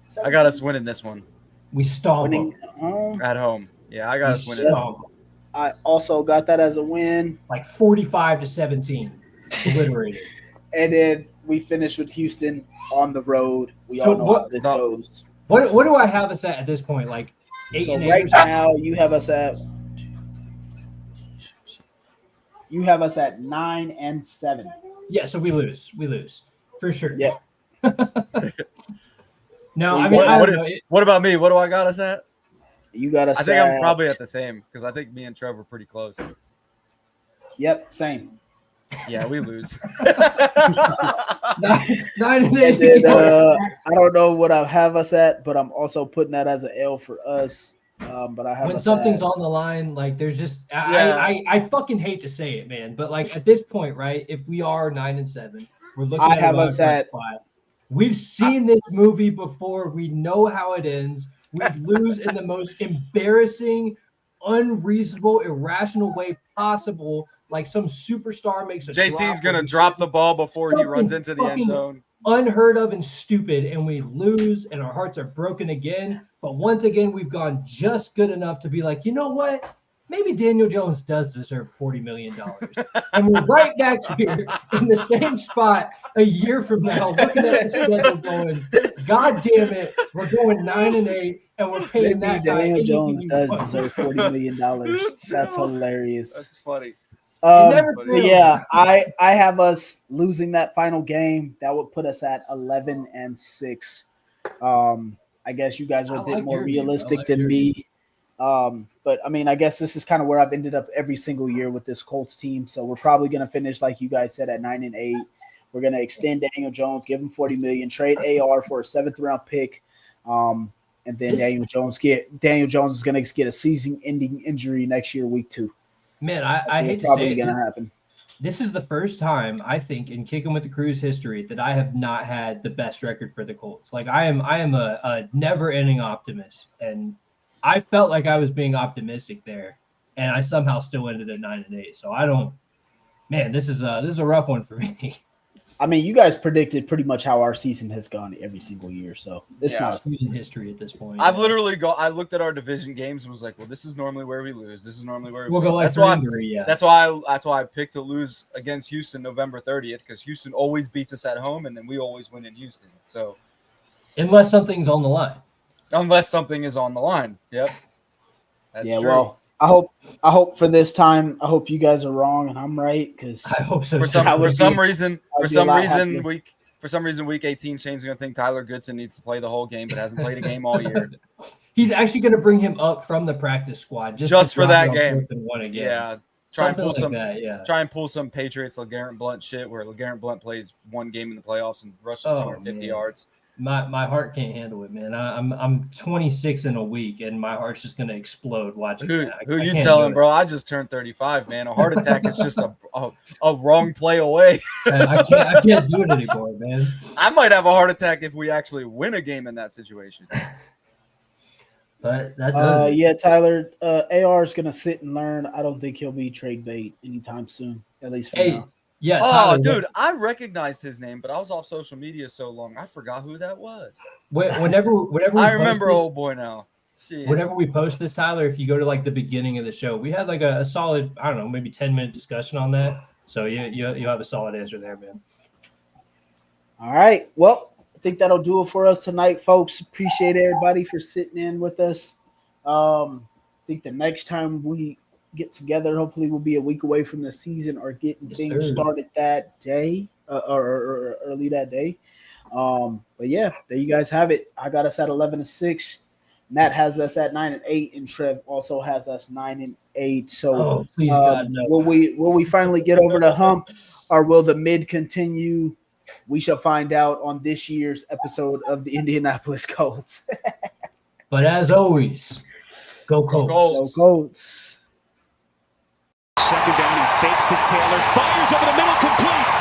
17, winning this one We stomp winning them. at home. at home. Yeah, I got us We winning. stomp them. I also got that as a win, Like 45-17. Obliterated. and then we finished with Houston on the road. We So all know how what- this no. goes. What do I have us at this point? Like 8 So and 8 right or something? now, you have us at You have us at 9-7. Yeah, so we lose for sure. Yeah. No, Well, I mean, I don't know. What about me? What do I got us at? You got us. I think I'm probably at the same because I think me and Trevor are pretty close. Yep, same. Yeah, we lose. 9-8. Then, I don't know what I have us at, but I'm also putting that as an L for us. But I have when us something's at, on the line, like there's just I fucking hate to say it, man, but like at this point, right? If we are 9-7, we're looking at a wild card spot. We've seen this movie before. We know how it ends. We lose in the most embarrassing, unreasonable, irrational way possible. Like some superstar makes a JT's gonna drop the ball before he runs into the end zone. Unheard of and stupid, and we lose, and our hearts are broken again. But once again, we've gone just good enough to be like, you know what? Maybe Daniel Jones does deserve $40 million. And we're right back here in the same spot a year from now, looking at the schedule going, God damn it, we're going 9-8, and we're paying maybe that guy Daniel Jones does want. deserve $40 million. That's hilarious. That's funny. Yeah, I have us losing that final game. That would put us at 11-6. I guess you guys are a bit more realistic than me. But I mean, I guess this is kind of where I've ended up every single year with this Colts team. So we're probably going to finish, like you guys said, at 9-8. We're going to extend Daniel Jones, give him $40 million, trade AR for a 7th round pick. And then Daniel Jones is going to get a season-ending injury next year, week 2. Man, I hate to say it. Going to happen. This is the first time I think in Kicking with the Crew's history that I have not had the best record for the Colts. Like I am a never-ending optimist, and I felt like I was being optimistic there, and I somehow still ended at 9-8. So I don't. Man, this is a rough one for me. I mean, you guys predicted pretty much how our season has gone every single year, so it's not season history at this point. I've literally I looked at our division games and was like, well, this is normally where we lose. This is normally where we'll go like that's why I picked to lose against Houston November 30th, because Houston always beats us at home, and then we always win in Houston. So unless something's on the line. Unless something is on the line. Yep. That's true. Well, I hope for this time, I hope you guys are wrong and I'm right, because I hope so. For some reason, week 18, Shane's gonna think Tyler Goodson needs to play the whole game, but hasn't played a game all year. He's actually gonna bring him up from the practice squad just for that game. Yeah. Try and pull some Patriots LeGarrette Blount shit where LeGarrette Blount plays one game in the playoffs and rushes 250 yards. My heart can't handle it, man. I'm 26 in a week, and my heart's just gonna explode watching that. Who you telling, bro? I just turned 35, man. A heart attack is just a wrong play away. I can't do it anymore, man. I might have a heart attack if we actually win a game in that situation. But that yeah, Tyler, AR is gonna sit and learn. I don't think he'll be trade bait anytime soon, at least for now. Yeah. Oh, dude, I recognized his name, but I was off social media so long, I forgot who that was. Whenever I remember old boy now. Shit. Whenever we post this, Tyler, if you go to like the beginning of the show, we had like a solid, I don't know, maybe 10-minute discussion on that. So you'll have a solid answer there, man. All right. Well, I think that'll do it for us tonight, folks. Appreciate everybody for sitting in with us. I think the next time we get together, hopefully we'll be a week away from the season or getting things started that day or early that day. But yeah, there you guys have it. I got us at 11-6. Matt has us at 9-8, and Trev also has us 9-8. So please God, no. will we finally get over the hump, or will the mid continue? We shall find out on this year's episode of the Indianapolis Colts. But as always, go Colts. Go Colts. Second down, he fakes the Taylor, fires over the middle, completes.